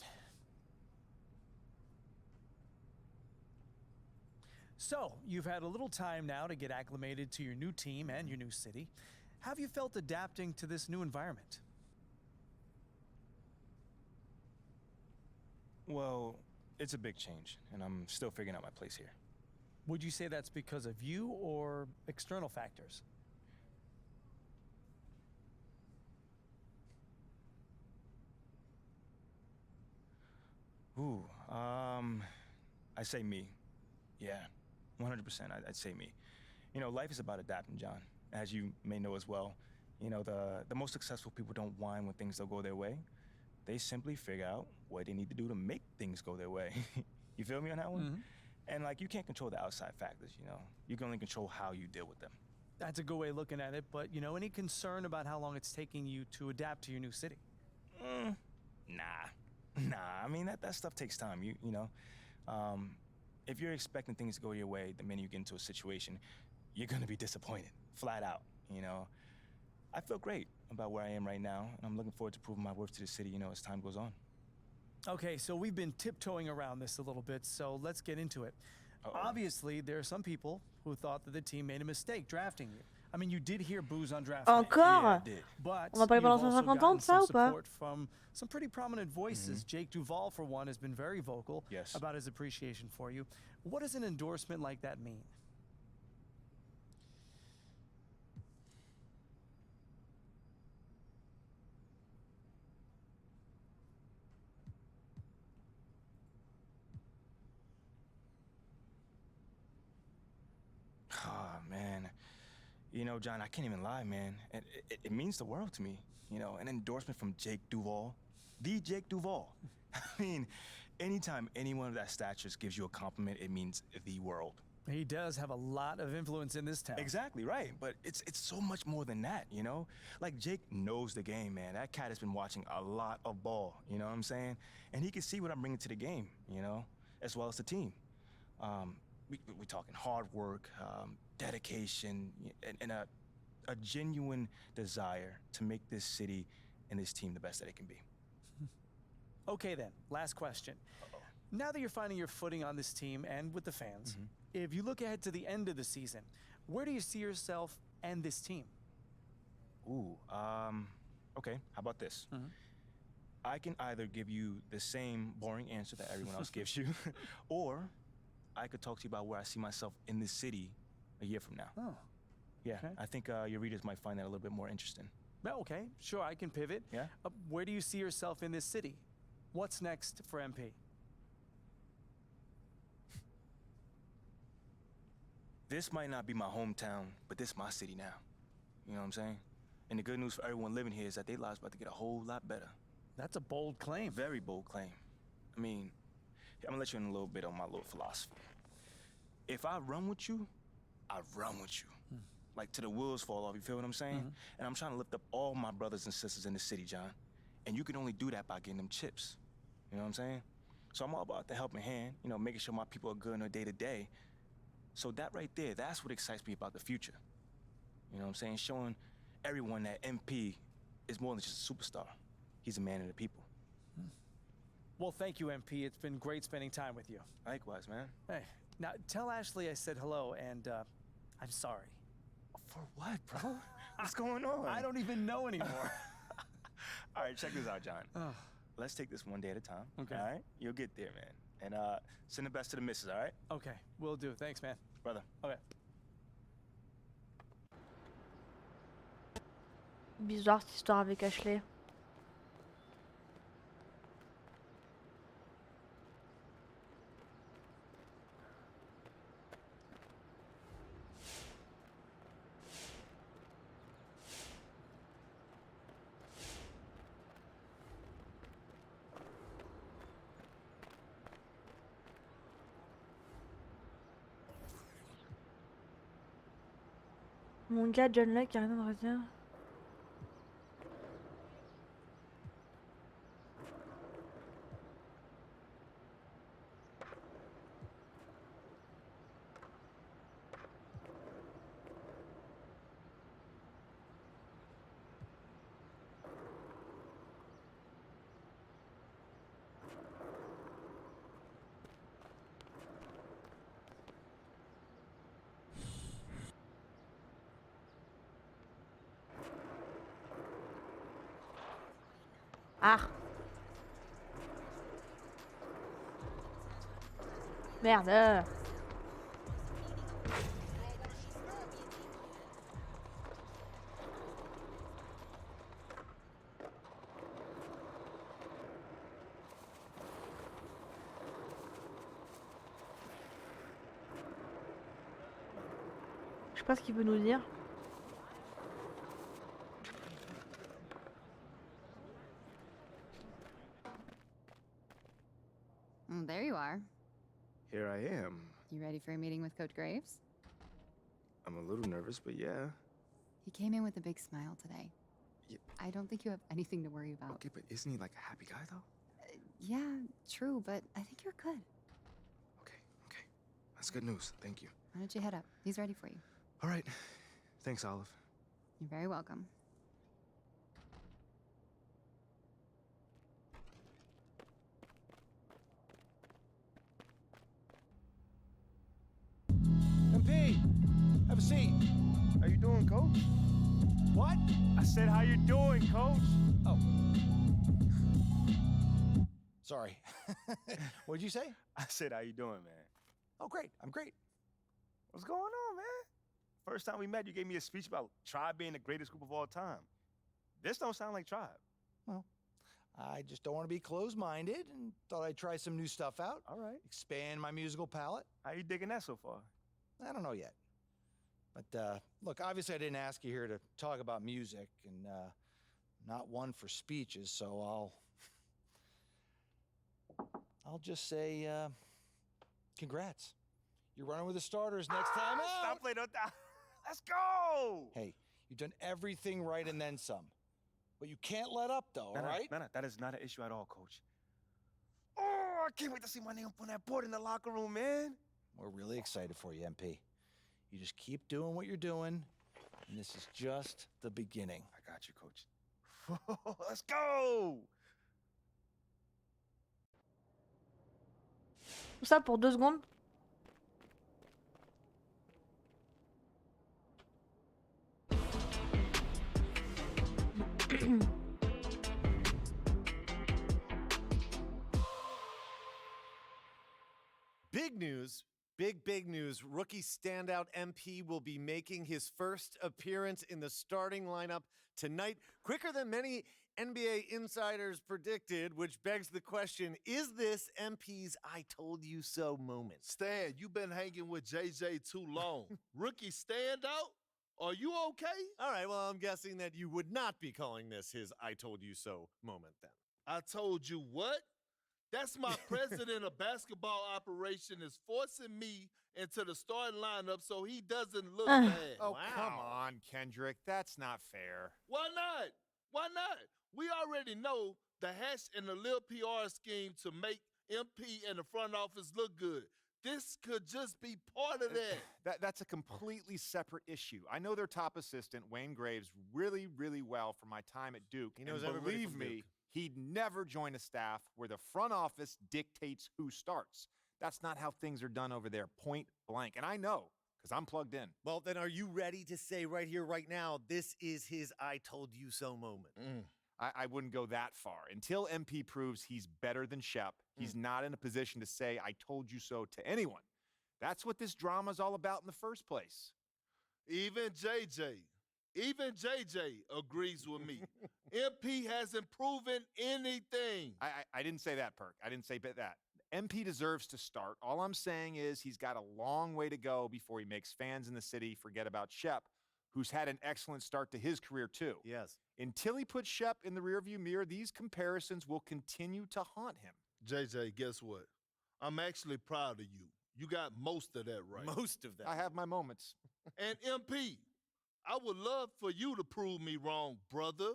So, you've had a little time now to get acclimated to your new team and your new city. How have you felt adapting to this new environment? Well, it's a big change, and I'm still figuring out my place here. Would you say that's because of you or external factors? Ooh, I say me. Yeah, 100%. I'd say me. Life is about adapting, John. As you may know as well, the most successful people don't whine when things don't go their way. They simply figure out what they need to do to make things go their way. You feel me on that one? Mm-hmm. And you can't control the outside factors, You can only control how you deal with them. That's a good way of looking at it, but any concern about how long it's taking you to adapt to your new city? Nah. I mean, that stuff takes time, if you're expecting things to go your way, the minute you get into a situation, you're gonna be disappointed, flat out, I feel great about where I am right now, and I'm looking forward to proving my worth to the city, as time goes on. Okay, so we've been tiptoeing around this a little bit, so let's get into it. Obviously, there are some people who thought that the team made a mistake drafting you. I mean, you did hear booze on draft night. Encore? But On va parler pendant you've also 150 gotten ans de ça some ou pas? support from some pretty prominent voices. Jake Duvall, for one, has been very vocal Yes. about his appreciation for you. What does an endorsement like that mean? Oh, man. John, I can't even lie, man. It means the world to me. An endorsement from Jake Duvall. The Jake Duvall. I mean, anytime anyone of that stature gives you a compliment, it means the world. He does have a lot of influence in this town. Exactly, right. But it's so much more than that, Like, Jake knows the game, man. That cat has been watching a lot of ball, you know what I'm saying? And he can see what I'm bringing to the game, as well as the team. We're talking hard work, dedication, and a genuine desire to make this city and this team the best that it can be. Okay then, last question. Now that you're finding your footing on this team and with the fans, if you look ahead to the end of the season, where do you see yourself and this team? Ooh, okay, how about this? I can either give you the same boring answer that everyone else gives you, or I could talk to you about where I see myself in this city a year from now. Oh. Yeah, Okay. I think your readers might find that a little bit more interesting. Well, okay, sure, I can pivot. Yeah? Where do you see yourself in this city? What's next for MP? This might not be my hometown, but this is my city now. You know what I'm saying? And the good news for everyone living here is that their lives about to get a whole lot better. That's a bold claim. Very bold claim. I mean, I'm gonna let you in a little bit on my little philosophy. If I run with you, I run with you. Like till the wheels fall off, you feel what I'm saying? And I'm trying to lift up all my brothers and sisters in the city, John. And you can only do that by getting them chips. You know what I'm saying? So I'm all about the helping hand, making sure my people are good in their day-to-day. So that right there, that's what excites me about the future. You know what I'm saying? Showing everyone that MP is more than just a superstar. He's a man of the people. Well, thank you, MP. It's been great spending time with you. Likewise, man. Hey, now tell Ashley I said hello and I'm sorry. For what, bro? What's going on? I don't even know anymore. All right, check this out, John. Let's take this one day at a time. Okay. All right? You'll get there, man. And send the best to the missus, all right? Okay, will do. Thanks, man. Brother. Okay. Bizarre cette histoire avec Ashley. Mon gars John Locke, y'a rien de retien. Ah. Merde. Je sais pas ce qu'il veut nous dire. There you are. Here I am. You ready for a meeting with Coach Graves? I'm a little nervous, but yeah. He came in with a big smile today. Yeah. I don't think you have anything to worry about. Okay, but isn't he like a happy guy, though? Yeah, true, but I think you're good. Okay. That's good news. Thank you. Why don't you head up? He's ready for you. All right. Thanks, Olive. You're very welcome. MP, have a seat. How you doing, Coach? What? I said, how you doing, Coach? Oh. Sorry. What'd you say? I said, how you doing, man? Oh, great. I'm great. What's going on, man? First time we met, you gave me a speech about Tribe being the greatest group of all time. This don't sound like Tribe. Well, I just don't want to be closed-minded and thought I'd try some new stuff out. All right. Expand my musical palette. How you digging that so far? I don't know yet. But look, obviously I didn't ask you here to talk about music, and not one for speeches, so I'll just say congrats. You're running with the starters next time out. Stop playing with that. Let's go. Hey, you've done everything right and then some. But you can't let up, though, all right? No, that is not an issue at all, Coach. Oh, I can't wait to see my name up on that board in the locker room, man. We're really excited for you, MP. You just keep doing what you're doing, and this is just the beginning. I got you, Coach. Let's go. Tout ça pour 2 secondes. Big news. Big news. Rookie standout MP will be making his first appearance in the starting lineup tonight, quicker than many NBA insiders predicted, which begs the question, is this MP's I told you so moment? Stan, you've been hanging with JJ too long. Rookie standout? Are you okay? All right, well, I'm guessing that you would not be calling this his I told you so moment then. I told you what? That's my president of basketball operation is forcing me into the starting lineup so he doesn't look bad. Oh, come on, Kendrick. That's not fair. Why not? Why not? We already know the hash and the little PR scheme to make MP and the front office look good. This could just be part of that. That's a completely separate issue. I know their top assistant, Wayne Graves, really well from my time at Duke. He knows and everybody believe from me, Duke. He'd never join a staff where the front office dictates who starts. That's not how things are done over there, point blank. And I know, because I'm plugged in. Well, then are you ready to say right here, right now, this is his I told you so moment? I wouldn't go that far. Until MP proves he's better than Shep, he's not in a position to say, I told you so to anyone. That's what this drama's all about in the first place. Even JJ agrees with me. MP hasn't proven anything. I didn't say that, Perk. I didn't say that. MP deserves to start. All I'm saying is he's got a long way to go before he makes fans in the city forget about Shep, who's had an excellent start to his career too. Yes. Until he puts Shep in the rearview mirror, these comparisons will continue to haunt him. JJ, guess what? I'm actually proud of you. You got most of that right. Most of that. I have my moments. And MP, I would love for you to prove me wrong, brother.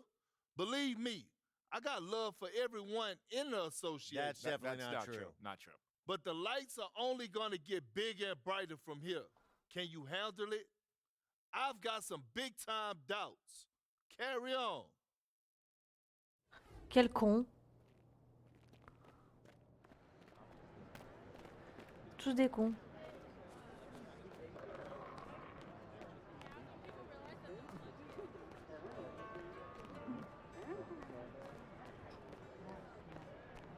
Believe me, I got love for everyone in the association. That's definitely That's not true. Not true. But the lights are only going to get bigger and brighter from here. Can you handle it? I've got some big-time doubts. Carry on. Quel con. Tous des cons.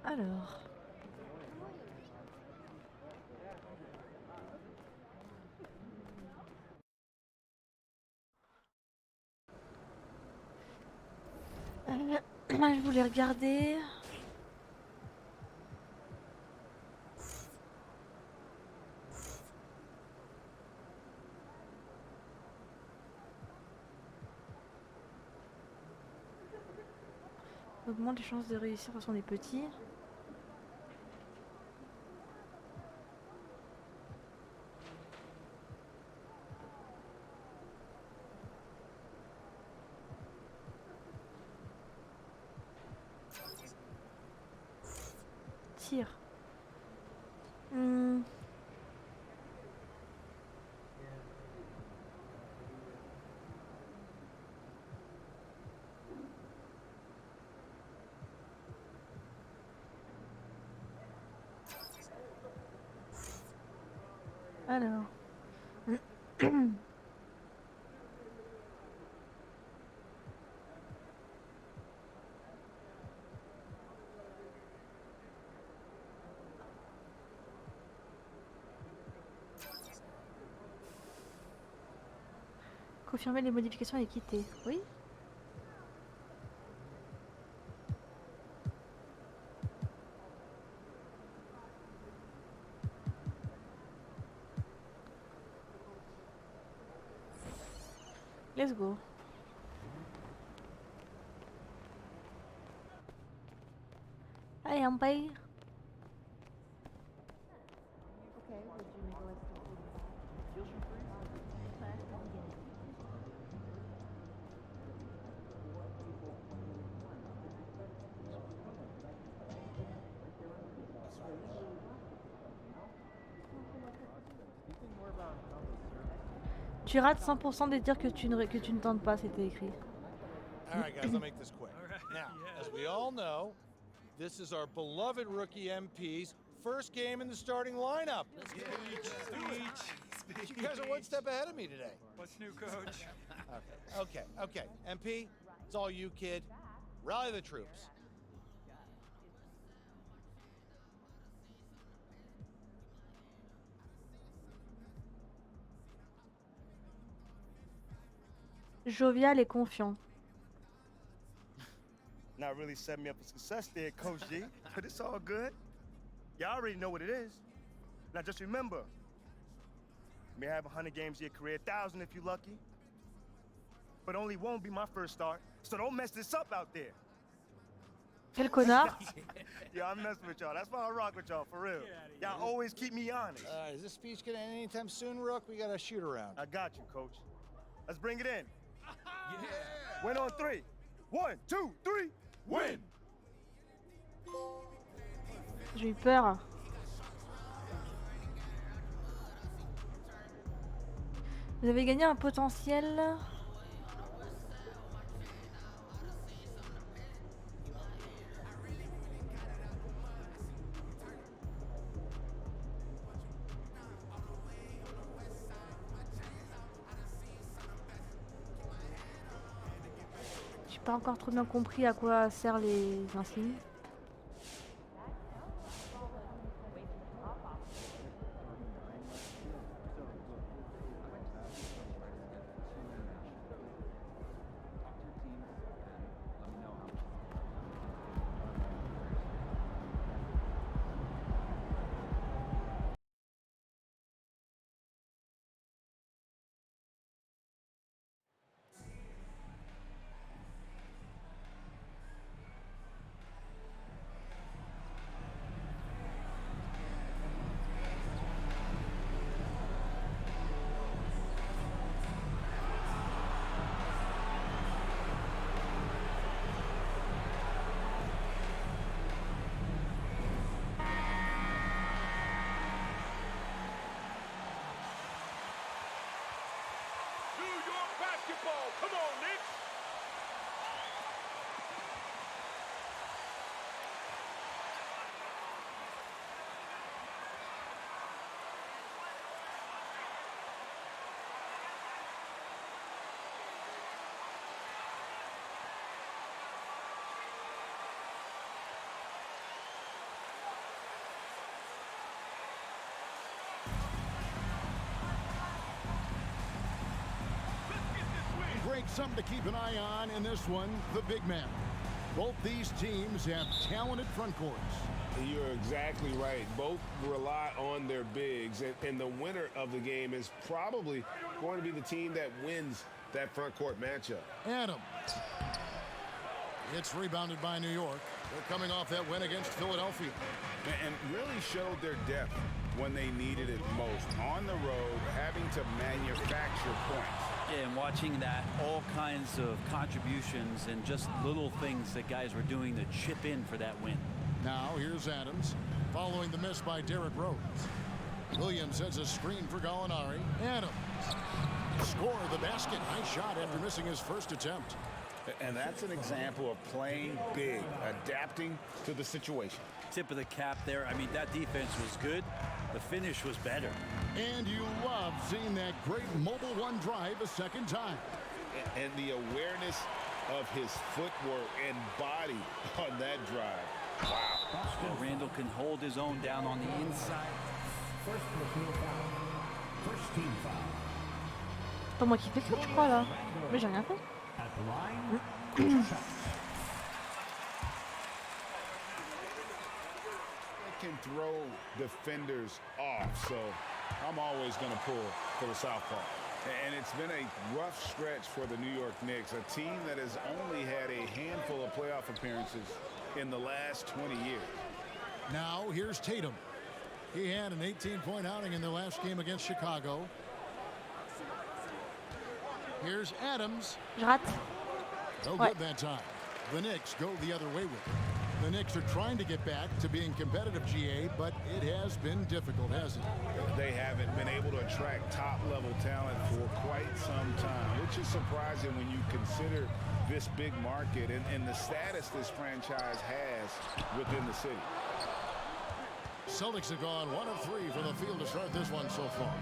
Alors. Je voulais regarder. Augmente les chances de réussir quand on est petit. Tire. Alors. Confirmer les modifications et quitter. Oui. Let's go. Allez, on paye. Tu rates 100% des tirs que tu ne tentes pas, c'était écrit. All right, guys, I'll make this quick. Now, as we all know, this is our beloved rookie MP's first game in the starting lineup. You guys are one step ahead of me today. What's new, coach? Okay. MP, it's all you, kid. Rally the troops. Jovial et confiant. Not really set me up for success there, Coach G, but it's all good. Y'all already know what it is. Now just remember, you may have 100 games in your career, 1,000 if you're lucky, but only one will be my first start, so don't mess this up out there. Quel connard. Yeah, I'm messing with y'all. That's why I rock with y'all, for real. Y'all always keep me honest. Is this speech gonna end anytime soon, Rook? We got a shoot around. I got you, Coach. Let's bring it in. Win on 3. 1, 2, 3, win! J'ai eu peur. Vous avez gagné un potentiel. J'ai pas encore trop bien compris à quoi servent les insignes. something to keep an eye on in this one, the big man. Both these teams have talented front courts. You're exactly right. Both rely on their bigs, and the winner of the game is probably going to be the team that wins that front court matchup. Adams. It's rebounded by New York. They're coming off that win against Philadelphia. And really showed their depth when they needed it most. On the road, having to manufacture points. Yeah, and watching that, all kinds of contributions and just little things that guys were doing to chip in for that win. Now here's Adams, following the miss by Derrick Rose. Williams sets a screen for Gallinari. Adams. Score the basket. Nice shot after missing his first attempt. And that's an example of playing big, adapting to the situation. Tip of the cap there. I mean, that defense was good. The finish was better. And you love seeing that great mobile one drive a second time. And the awareness of his footwork and body on that drive. Wow. Well, Randall can hold his own down on the inside. First personal foul. First team foul. Pas moi qui fais faute, je crois là. Mais j'ai rien fait. At the line. Can throw defenders off, so I'm always going to pull for the southpaw. And it's been a rough stretch for the New York Knicks, a team that has only had a handful of playoff appearances in the last 20 years. Now here's Tatum. He had an 18-point outing in their last game against Chicago. Here's Adams. Je rate. No good that time. The Knicks go the other way with it. The Knicks are trying to get back to being competitive, GA, but it has been difficult, hasn't it? They haven't been able to attract top-level talent for quite some time, which is surprising when you consider this big market and the status this franchise has within the city. Celtics have gone 1 of 3 from the field to start this one so far.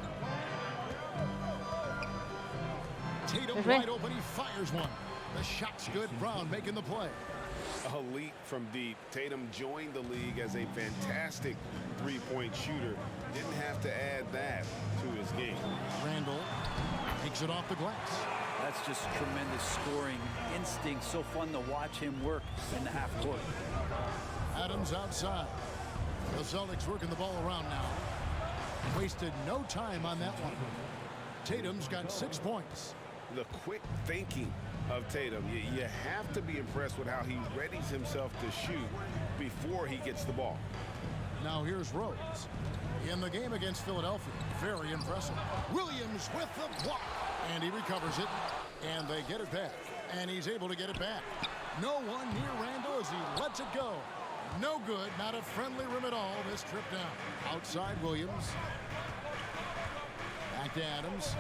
Tatum wide open, he fires one. The shot's good. Brown making the play. A leap from deep. Tatum joined the league as a fantastic three-point shooter. Didn't have to add that to his game. Randall takes it off the glass. That's just tremendous scoring instinct. So fun to watch him work in the half court. Adams outside. The Celtics working the ball around now. Wasted no time on that one. Tatum's got 6 points. The quick thinking of Tatum. You have to be impressed with how he readies himself to shoot before he gets the ball. Now here's Rose. In the game against Philadelphia, very impressive. Williams with the block. And he recovers it. And they get it back. And he's able to get it back. No one near Randall as he lets it go. No good. Not a friendly rim at all this trip down. Outside Williams. Back to Adams.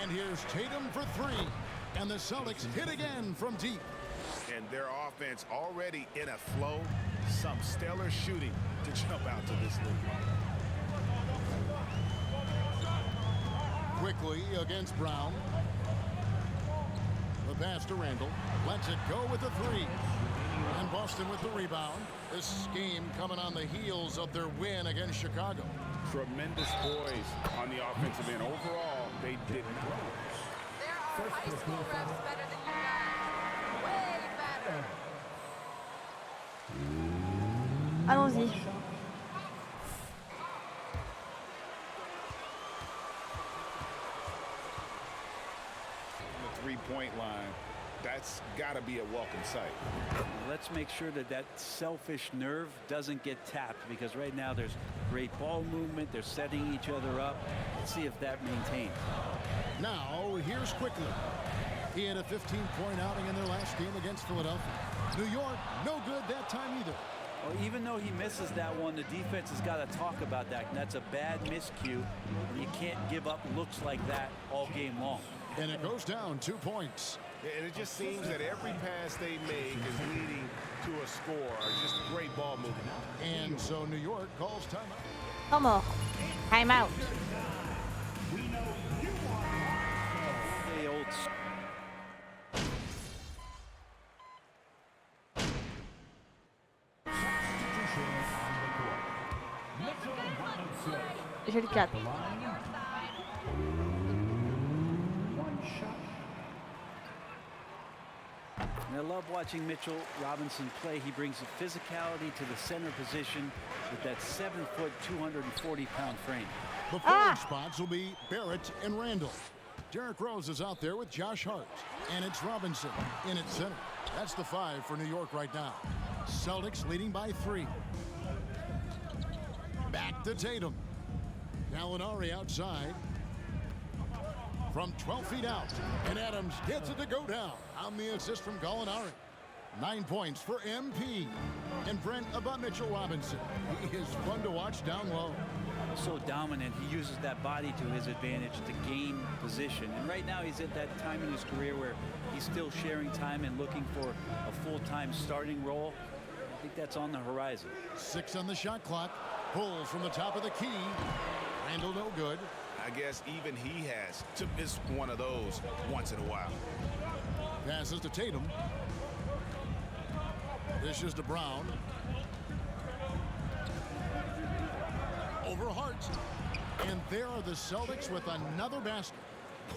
And here's Tatum for 3. And the Celtics hit again from deep. And their offense already in a flow. Some stellar shooting to jump out to this league. Quickly against Brown. The pass to Randall. Lets it go with the 3. And Boston with the rebound. This game coming on the heels of their win against Chicago. Tremendous poise on the offensive end. Overall, they didn't. There are high school refs better than you guys. Way better. Allons-y. The three-point line. That's got to be a welcome sight. Let's make sure that that selfish nerve doesn't get tapped, because right now there's great ball movement. They're setting each other up. Let's see if that maintains. Now, here's Quickly. He had a 15-point outing in their last game against Philadelphia. New York, no good that time either. Well, even though he misses that one, the defense has got to talk about that. And that's a bad miscue. And you can't give up looks like that all game long. And it goes down 2 points. And it just seems that every pass they make is leading to a score. Just great ball movement. And so New York calls timeout. Come on. Timeout. Hey, old. J'ai le 4. watching Mitchell Robinson play. He brings a physicality to the center position with that 7-foot, 240-pound frame. The forward spots will be Barrett and Randall. Derrick Rose is out there with Josh Hart. And it's Robinson in at center. That's the 5 for New York right now. Celtics leading by 3. Back to Tatum. Gallinari outside. From 12 feet out. And Adams gets it to go down on the assist from Gallinari. 9 points for MP. And Brent about Mitchell Robinson. He is fun to watch down low. So dominant. He uses that body to his advantage to gain position. And right now he's at that time in his career where he's still sharing time and looking for a full-time starting role. I think that's on the horizon. 6 on the shot clock. Pulls from the top of the key. Randall no good. I guess even he has to miss one of those once in a while. Passes to Tatum. Dishes to Brown. Over Hart. And there are the Celtics with another basket.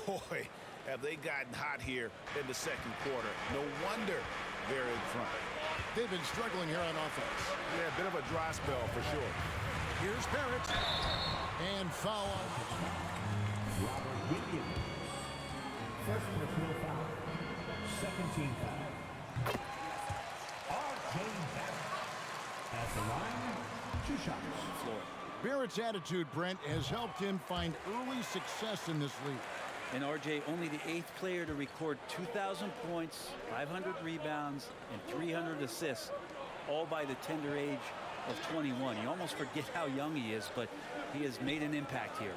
Boy, have they gotten hot here in the second quarter. No wonder they're in front. They've been struggling here on offense. Yeah, a bit of a dry spell for sure. Here's Barrett. And foul. Robert Williams. First personal foul. Second team foul. R.J. Barrett. At the line, 2 shots. Barrett's attitude, Brent, has helped him find early success in this league. And RJ, only the 8th player to record 2,000 points, 500 rebounds, and 300 assists, all by the tender age of 21. You almost forget how young he is, but he has made an impact here.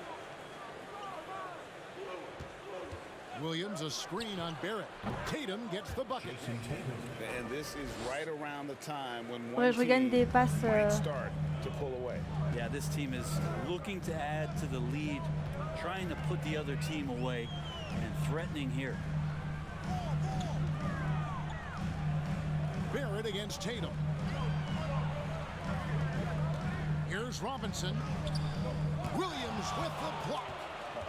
Williams, a screen on Barrett. Tatum gets the bucket. And this is right around the time when Ouais, je regagne des passes. might start to pull away. Yeah, this team is looking to add to the lead, trying to put the other team away, and threatening here. Barrett against Tatum. Here's Robinson. Williams with the block.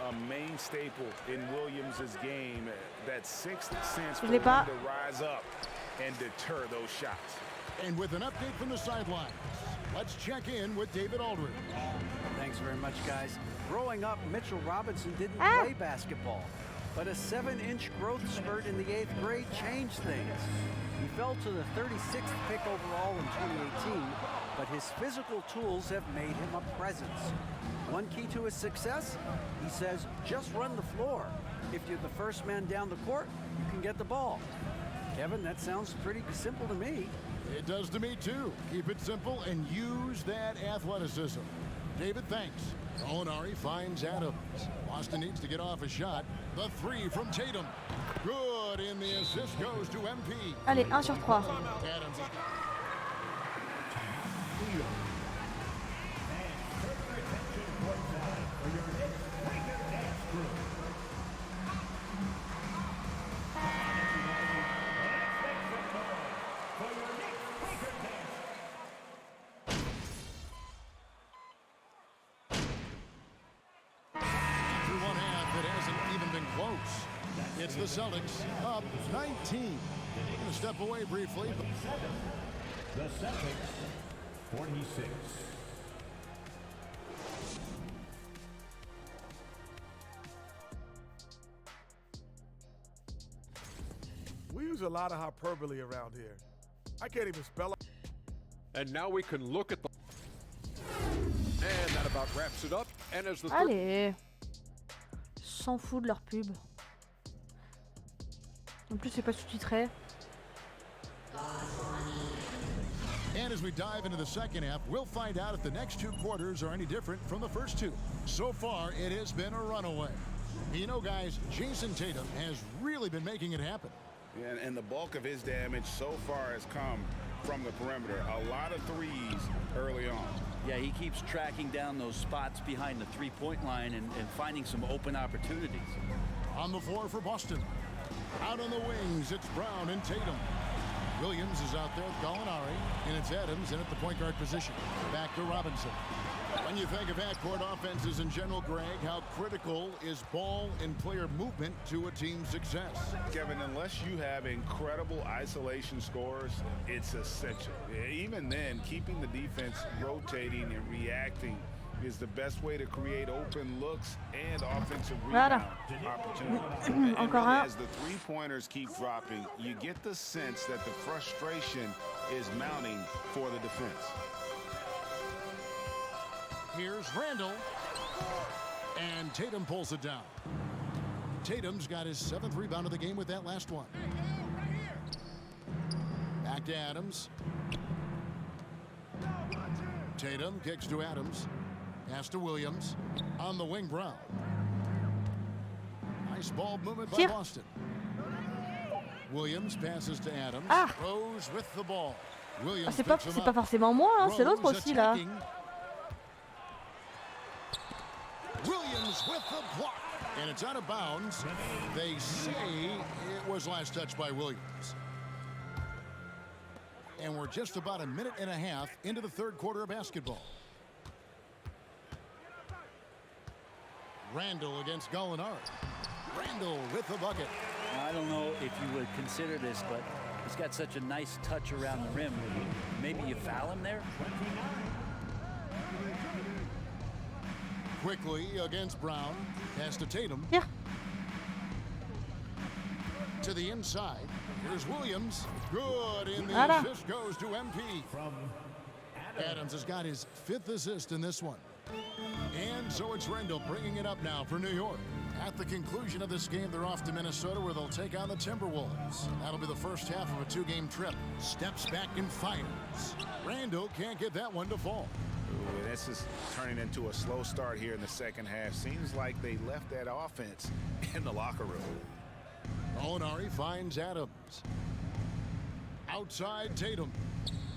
A main staple in Williams' game, that 6th sense for him him to rise up and deter those shots. And with an update from the sidelines, let's check in with David Aldridge. Thanks very much, guys. Growing up, Mitchell Robinson didn't play basketball, but a 7-inch growth spurt in the 8th grade changed things. He fell to the 36th pick overall in 2018, but his physical tools have made him a presence. One key to his success, he says, just run the floor. If you're the first man down the court, you can get the ball. Kevin, that sounds pretty simple to me. It does to me, too. Keep it simple and use that athleticism. David, thanks. Gallinari finds Adams. Boston needs to get off a shot. The 3 from Tatum. Good, and the assist goes to MP. Allez, 1 sur 3. Adams. It's the Celtics up 19. Gonna step away briefly. The Celtics, 46. We use a lot of hyperbole around here. I can't even spell it. And now we can look at the... And that about wraps it up. And as the... Allez. S'en fout de leur pub. En plus, c'est pas sous-titré. And as we dive into the second half, we'll find out if the next 2 quarters are any different from the first 2. So far, it has been a runaway. You know, guys, Jason Tatum has really been making it happen. And the bulk of his damage so far has come from the perimeter. A lot of threes early on. Yeah, he keeps tracking down those spots behind the three-point line and finding some open opportunities. On the floor for Boston. Out on the wings, it's Brown and Tatum. Williams is out there with Gallinari, and it's Adams in at the point guard position. Back to Robinson. When you think of half-court offenses in general, Greg, how critical is ball and player movement to a team's success? Kevin, unless you have incredible isolation scores, it's essential. Even then, keeping the defense rotating and reacting is the best way to create open looks and offensive rebound opportunities. And really, as the three-pointers keep dropping, you get the sense that the frustration is mounting for the defense. Here's Randall, and Tatum pulls it down. Tatum's got his 7th rebound of the game with that last one. Back to Adams. Tatum kicks to Adams. Pass to Williams. On the wing, Brown. Nice ball movement by Boston. Williams passes to Adams. Rose with the ball. Williams c'est pas forcément moi, hein, c'est l'autre aussi là. Williams with the block, and it's out of bounds. They say it was last touched by Williams. And we're just about a minute and a half into the third quarter of basketball. Randall against Gallinari. Randall with the bucket. I don't know if you would consider this, but he's got such a nice touch around the rim. Maybe you foul him there? Quickly against Brown. Pass to Tatum. Yeah. To the inside. Here's Williams. Good in the assist goes to MP. Adams has got his 5th assist in this one. And so it's Randall bringing it up now for New York. At the conclusion of this game, they're off to Minnesota where they'll take on the Timberwolves. That'll be the first half of a 2-game trip. Steps back and fires. Randall can't get that one to fall. Ooh, this is turning into a slow start here in the second half. Seems like they left that offense in the locker room. Gallinari finds Adams. Outside Tatum.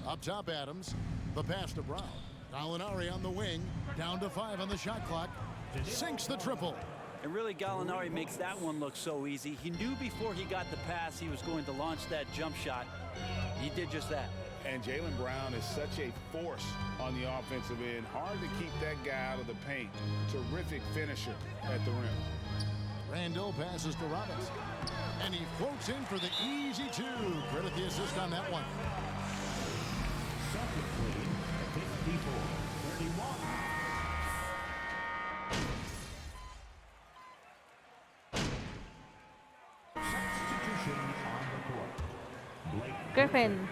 Up top Adams. The pass to Brown. Gallinari on the wing. Down to 5 on the shot clock. Sinks the triple. And really, Gallinari makes that one look so easy. He knew before he got the pass he was going to launch that jump shot. He did just that. And Jaylen Brown is such a force on the offensive end. Hard to keep that guy out of the paint. Terrific finisher at the rim. Randall passes to Robinson. And he floats in for the easy 2. Credit the assist on that one. Griffin.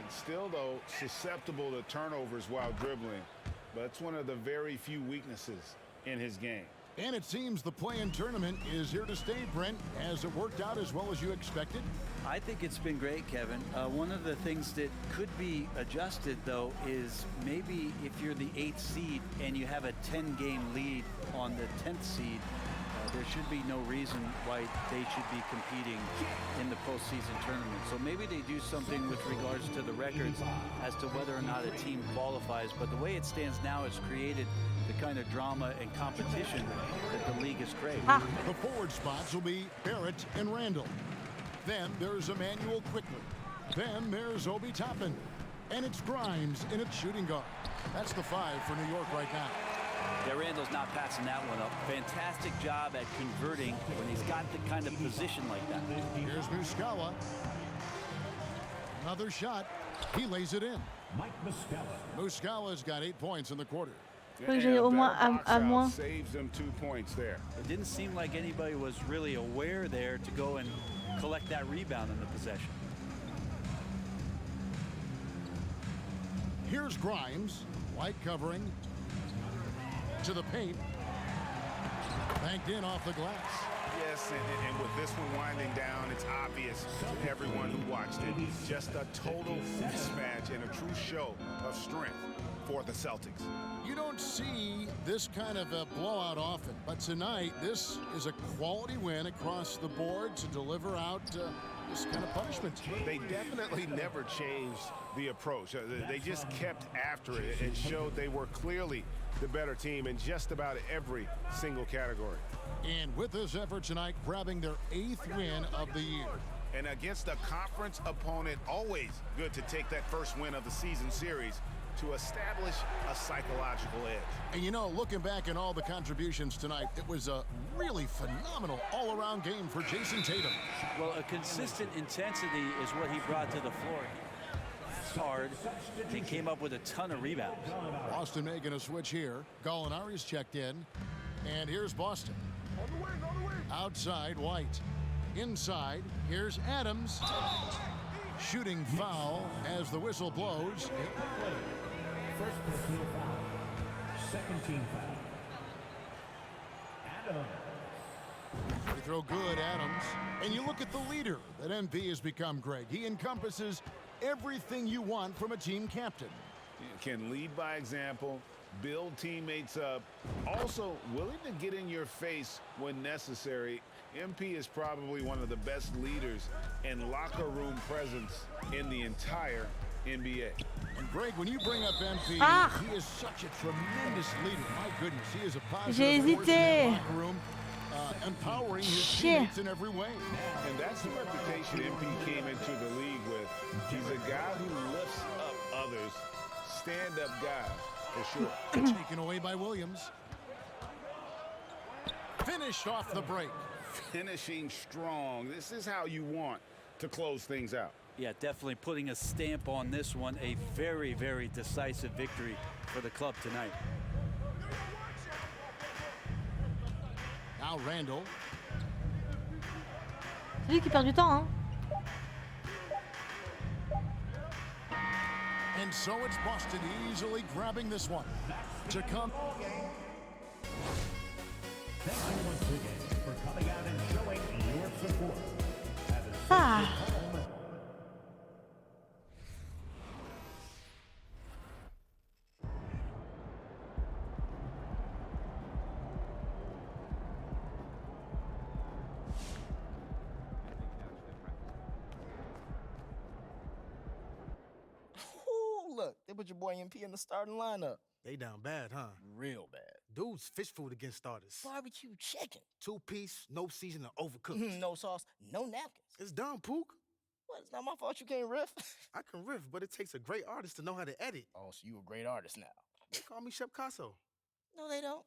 Still, though, susceptible to turnovers while dribbling. But it's one of the very few weaknesses in his game. And it seems the play-in tournament is here to stay, Brent. Has it worked out as well as you expected? I think it's been great, Kevin. One of the things that could be adjusted, though, is maybe if you're the 8th seed and you have a 10-game lead on the 10th seed, there should be no reason why they should be competing in the postseason tournament. So maybe they do something with regards to the records as to whether or not a team qualifies. But the way it stands now, it's created the kind of drama and competition that the league has craved. The forward spots will be Barrett and Randall. Then there's Emmanuel Quickly. Then there's Obi Toppin. And it's Grimes in its shooting guard. That's the 5 for New York right now. Yeah, Randall's not passing that one up. Fantastic job at converting when he's got the kind of position like that. Here's Muscala. Another shot. He lays it in. Mike Muscala. Muscala's got 8 points in the quarter. Saves them 2 points there. It didn't seem like anybody was really aware there to go and collect that rebound in the possession. Here's Grimes. White covering. To the paint. Banked in off the glass. Yes, and with this one winding down, it's obvious to everyone who watched it. Just a total mismatch and a true show of strength for the Celtics. You don't see this kind of a blowout often, but tonight this is a quality win across the board to deliver out this kind of punishment. They definitely never changed the approach. They just kept after it and showed they were clearly the better team in just about every single category. And with this effort tonight, grabbing their 8th win of the year. And against a conference opponent, always good to take that first win of the season series to establish a psychological edge. And you know, looking back at all the contributions tonight, it was a really phenomenal all-around game for Jason Tatum. Well, a consistent intensity is what he brought to the floor. It's hard. He came up with a ton of rebounds. Boston making a switch here. Gallinari's checked in. And here's Boston. Outside, White. Inside, here's Adams. Shooting foul as the whistle blows. First personal foul. Second team foul. Adams. Free throw good, Adams. And you look at the leader that MP has become, Greg. He encompasses everything you want from a team captain. Can lead by example, build teammates up, also willing to get in your face when necessary. MP is probably one of the best leaders and locker room presence in the entire NBA. And Greg, when you bring up MP, he is such a tremendous leader. My goodness, he is a positive force in the locker room, empowering his teammates in every way. And that's the reputation MP came into the league with. He's a guy who lifts up others, stand-up guy, for sure. Taken away by Williams. Finished off the break. Finishing strong. This is how you want to close things out. Yeah, definitely putting a stamp on this one. A very, very decisive victory for the club tonight. Now Randall. C'est lui qui perd du temps, hein. And so it's Boston easily grabbing this one. To come. Thank you once again for coming out and showing your support. Look, they put your boy MP in the starting lineup. They down bad, huh? Real bad. Dude's fish food against starters. Barbecue chicken. 2-piece, no seasoning, overcooked. No sauce, no napkins. It's dumb, Pook. What, it's not my fault you can't riff? I can riff, but it takes a great artist to know how to edit. Oh, so you a great artist now. They call me Chef Casso. No, they don't.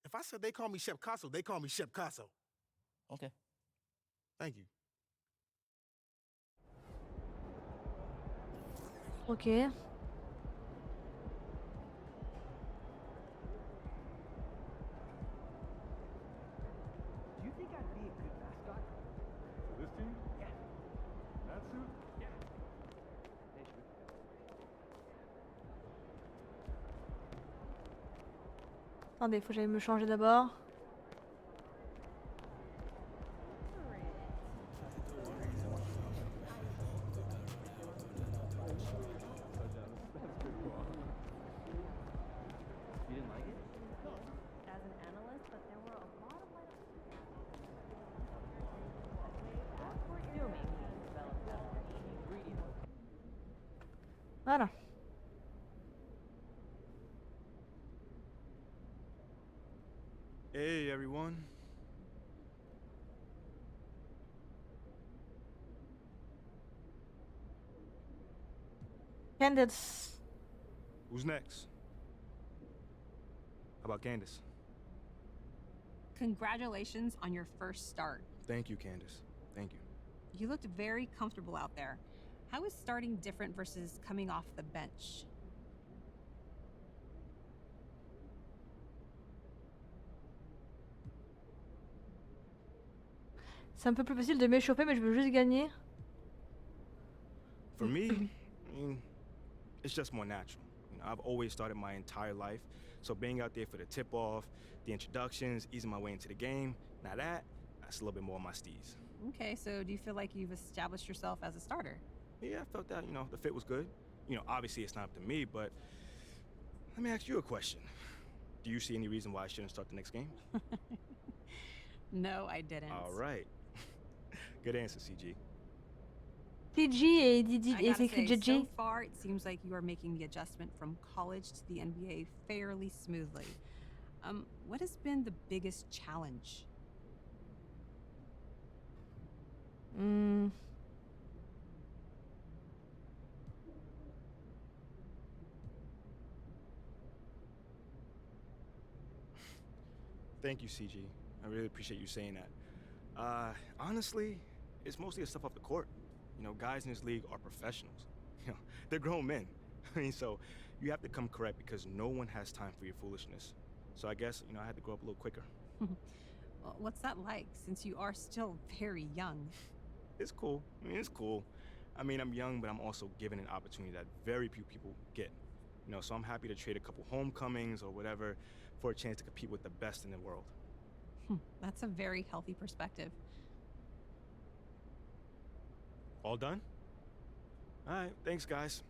If I said they call me Chef Casso, they call me Chef Casso. Okay. Thank you. Ok. This team? Yeah. That suit? Yeah. Attendez, faut que j'aille me changer d'abord. Voilà. Hey, everyone. Candace. Who's next? How about Candace? Congratulations on your first start. Thank you, Candace. Thank you. You looked very comfortable out there. How is starting different versus coming off the bench? C'est un peu plus facile de m'échauffer, mais je veux juste gagner. For me, I mean, it's just more natural. You know, I've always started my entire life, so being out there for the tip-off, the introductions, easing my way into the game, now that's a little bit more of my steez. Okay, so do you feel like you've established yourself as a starter? Yeah, I felt that, you know, the fit was good. You know, obviously it's not up to me, but let me ask you a question. Do you see any reason why I shouldn't start the next game? No, I didn't. All right. Good answer, CG. CG et Didi I et gotta c'est écrit say, JJ. so far, it seems like you are making the adjustment from college to the NBA fairly smoothly. What has been the biggest challenge? Thank you, CG. I really appreciate you saying that. Honestly, it's mostly the stuff off the court. You know, guys in this league are professionals. You know, they're grown men. I mean, so you have to come correct because no one has time for your foolishness. So I guess, you know, I had to grow up a little quicker. Well, what's that like, since you are still very young? It's cool. I mean, it's cool. I mean, I'm young, but I'm also given an opportunity that very few people get. You know, so I'm happy to trade a couple homecomings or whatever for a chance to compete with the best in the world. That's a very healthy perspective. All done? All right, thanks, guys.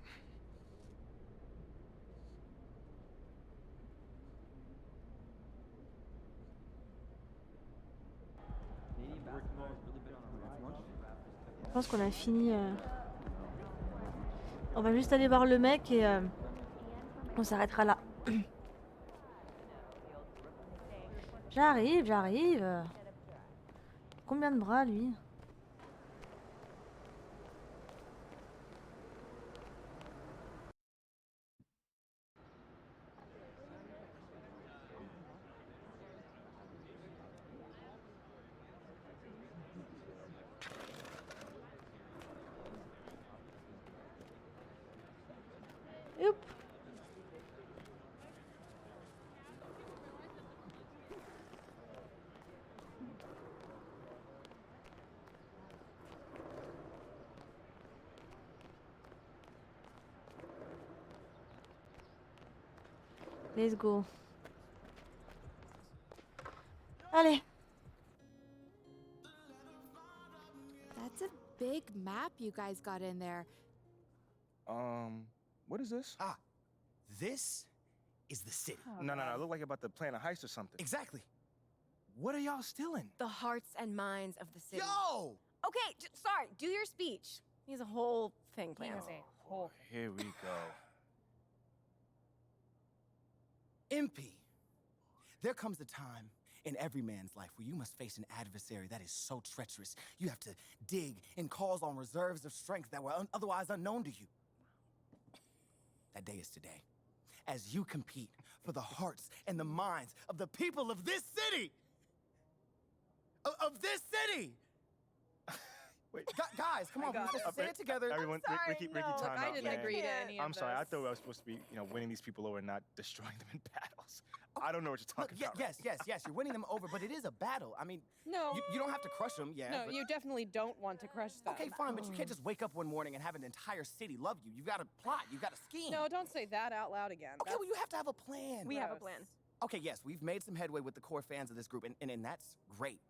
Je pense qu'on a fini. On va juste aller voir le mec et on s'arrêtera là. J'arrive. Combien de bras, lui? Youp. Let's go. Allez. That's a big map you guys got in there. What is this? Ah, this is the city. No, it looked like you're about to plan a heist or something. Exactly. What are y'all stealing? The hearts and minds of the city. Yo! Okay, sorry, do your speech. He has a whole thing planned. Here we go. MP. There comes a time in every man's life where you must face an adversary that is so treacherous. You have to dig and calls on reserves of strength that were otherwise unknown to you. That day is today, as you compete for the hearts and the minds of the people of this city. Of this city. Wait, guys, come on, we're supposed to say it together. Everyone, Ricky, time out, I didn't man. agree to any of I'm sorry. I this. thought I was supposed to be, you know, winning these people over and not destroying them in battles. I don't know what you're talking about. Yes, you're winning them over, but it is a battle. I mean, No. you don't have to crush them, yeah. No, but... you definitely don't want to crush them. Okay, fine, but you can't just wake up one morning and have an entire city love you. You've got to plot, you've got to scheme. No, don't say that out loud again. Okay, well, you have to have a plan. We have a plan. Okay, yes, we've made some headway with the core fans of this group, and that's great.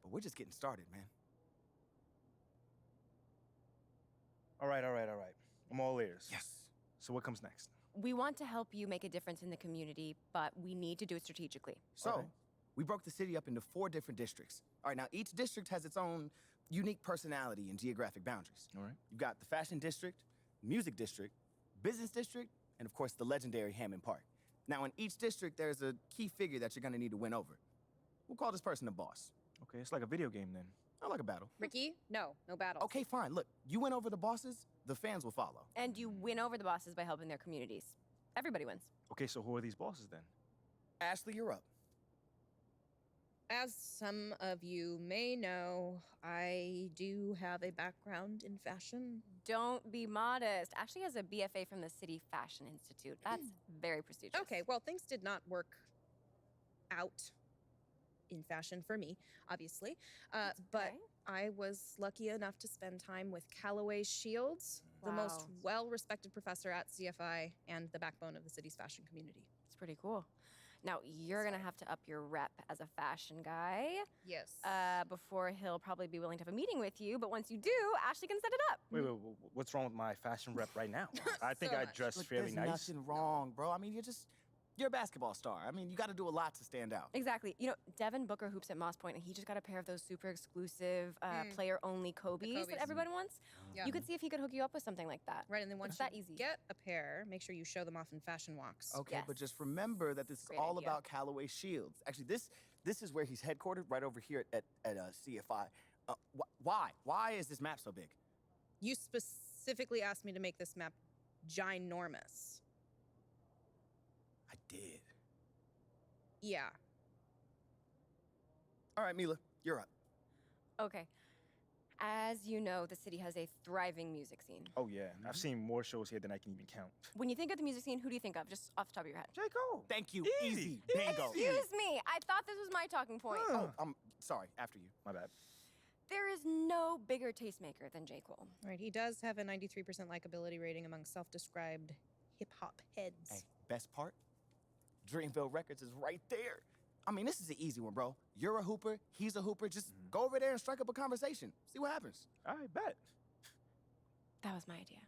But we're just getting started, man. All right. I'm all ears. Yes. So what comes next? We want to help you make a difference in the community, but we need to do it strategically. So, we broke the city up into 4 different districts. All right, now each district has its own unique personality and geographic boundaries. All right. You've got the fashion district, music district, business district, and of course the legendary Hammond Park. Now in each district, there's a key figure that you're gonna need to win over. We'll call this person the boss. Okay, it's like a video game then. I like a battle. Ricky, no battle. Okay, fine. Look, you win over the bosses, the fans will follow. And you win over the bosses by helping their communities. Everybody wins. Okay, so who are these bosses then? Ashley, you're up. As some of you may know, I do have a background in fashion. Don't be modest. Ashley has a BFA from the City Fashion Institute. That's very prestigious. Okay, well, things did not work out in fashion for me, obviously. But I was lucky enough to spend time with Callaway Shields, the most well-respected professor at CFI and the backbone of the city's fashion community. It's pretty cool. Now, you're going to have to up your rep as a fashion guy. Yes. Before he'll probably be willing to have a meeting with you, but once you do, Ashley can set it up. Wait, what's wrong with my fashion rep right now? I think I dress fairly nice. There's nothing wrong, bro. I mean, You're a basketball star. I mean, you got to do a lot to stand out. Exactly. You know, Devin Booker hoops at Moss Point, and he just got a pair of those super exclusive, player-only Kobe's that everybody wants. Yeah. You could see if he could hook you up with something like that. Right, and then once it's that easy. Get a pair, make sure you show them off in fashion walks. Okay, but just remember that this is Great all idea. about Callaway Shields. Actually, this is where he's headquartered, right over here at CFI. Why? Why is this map so big? You specifically asked me to make this map ginormous. I did. Yeah. All right, Mila, you're up. Okay. As you know, the city has a thriving music scene. Oh, yeah. I've seen more shows here than I can even count. When you think of the music scene, who do you think of, just off the top of your head? J. Cole. Thank you. Easy. Bingo. Excuse me. I thought this was my talking point. Oh, I'm sorry. After you. My bad. There is no bigger tastemaker than J. Cole. Right, he does have a 93% likability rating among self-described hip-hop heads. Hey, best part? Dreamville Records is right there. I mean, this is an easy one, bro. You're a hooper, he's a hooper. Just go over there and strike up a conversation. See what happens. I bet. That was my idea.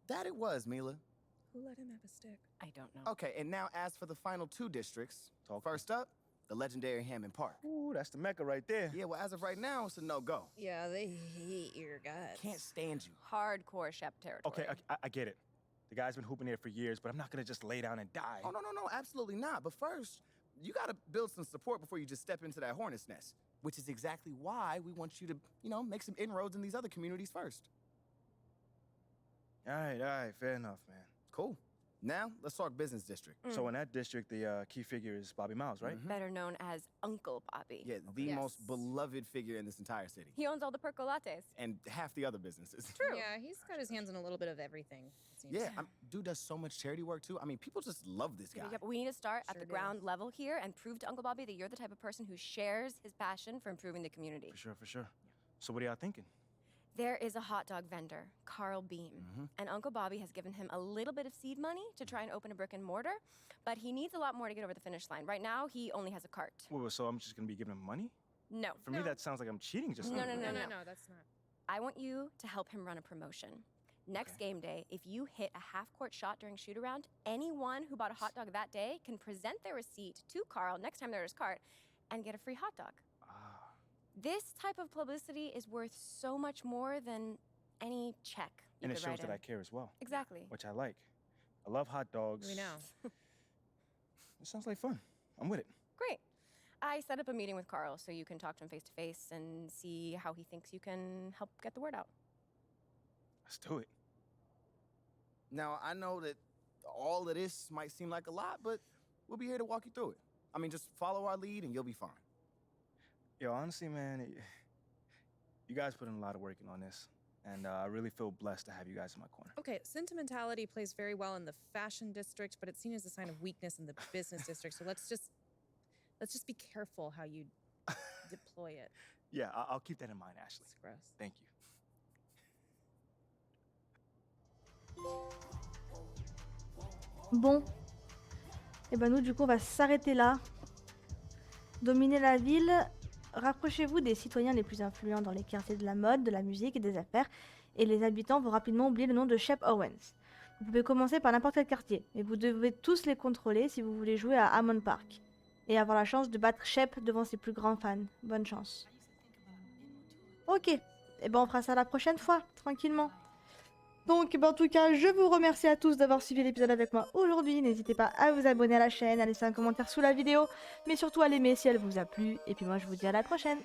That it was, Mila. Who let him have a stick? I don't know. Okay, and now as for the final two districts, first up, the legendary Hammond Park. Ooh, that's the Mecca right there. Yeah, well, as of right now, it's a no-go. Yeah, they hate your guts. Can't stand you. Hardcore Shep territory. Okay, I get it. The guy's been hooping here for years, but I'm not gonna just lay down and die. Oh, no, absolutely not. But first, you gotta build some support before you just step into that hornet's nest, which is exactly why we want you to, make some inroads in these other communities first. All right, fair enough, man. Cool. Now, let's talk business district. So in that district, the key figure is Bobby Miles, right? Better known as Uncle Bobby. Yeah, the most beloved figure in this entire city. He owns all the percolates. And half the other businesses. True. Yeah, he's got his hands in a little bit of everything, it seems. Yeah, dude does so much charity work, too. I mean, people just love this guy. Yeah, but we need to start at Sure the do. ground level here and prove to Uncle Bobby that you're the type of person who shares his passion for improving the community. For sure. So what are y'all thinking? There is a hot dog vendor, Carl Beam, and Uncle Bobby has given him a little bit of seed money to try and open a brick and mortar, but he needs a lot more to get over the finish line. Right now, he only has a cart. Wait, so I'm just gonna be giving him money? No. For me, that sounds like I'm cheating just No, now. no, that's not. I want you to help him run a promotion. Next game day, if you hit a half-court shot during shoot-around, anyone who bought a hot dog that day can present their receipt to Carl next time they're at his cart and get a free hot dog. This type of publicity is worth so much more than any check you And it could shows write that in. I care as well. Exactly. Which I like. I love hot dogs. We know. It sounds like fun. I'm with it. Great. I set up a meeting with Carl so you can talk to him face to face and see how he thinks you can help get the word out. Let's do it. Now, I know that all of this might seem like a lot, but we'll be here to walk you through it. I mean, just follow our lead and you'll be fine. Yo, honestly, man, you guys put in a lot of work in on this. And I really feel blessed to have you guys in my corner. Okay, sentimentality plays very well in the fashion district, but it's seen as a sign of weakness in the business district. So let's just be careful how you deploy it. Yeah, I'll keep that in mind, Ashley. It's gross. Thank you. Bon. Et ben nous, du coup, on va s'arrêter là. Dominer la ville. Rapprochez-vous des citoyens les plus influents dans les quartiers de la mode, de la musique et des affaires, et les habitants vont rapidement oublier le nom de Shep Owens. Vous pouvez commencer par n'importe quel quartier, mais vous devez tous les contrôler si vous voulez jouer à Hammond Park, et avoir la chance de battre Shep devant ses plus grands fans. Bonne chance. Ok, et ben on fera ça la prochaine fois, tranquillement. Donc, en tout cas, je vous remercie à tous d'avoir suivi l'épisode avec moi aujourd'hui. N'hésitez pas à vous abonner à la chaîne, à laisser un commentaire sous la vidéo, mais surtout à l'aimer si elle vous a plu. Et puis moi, je vous dis à la prochaine.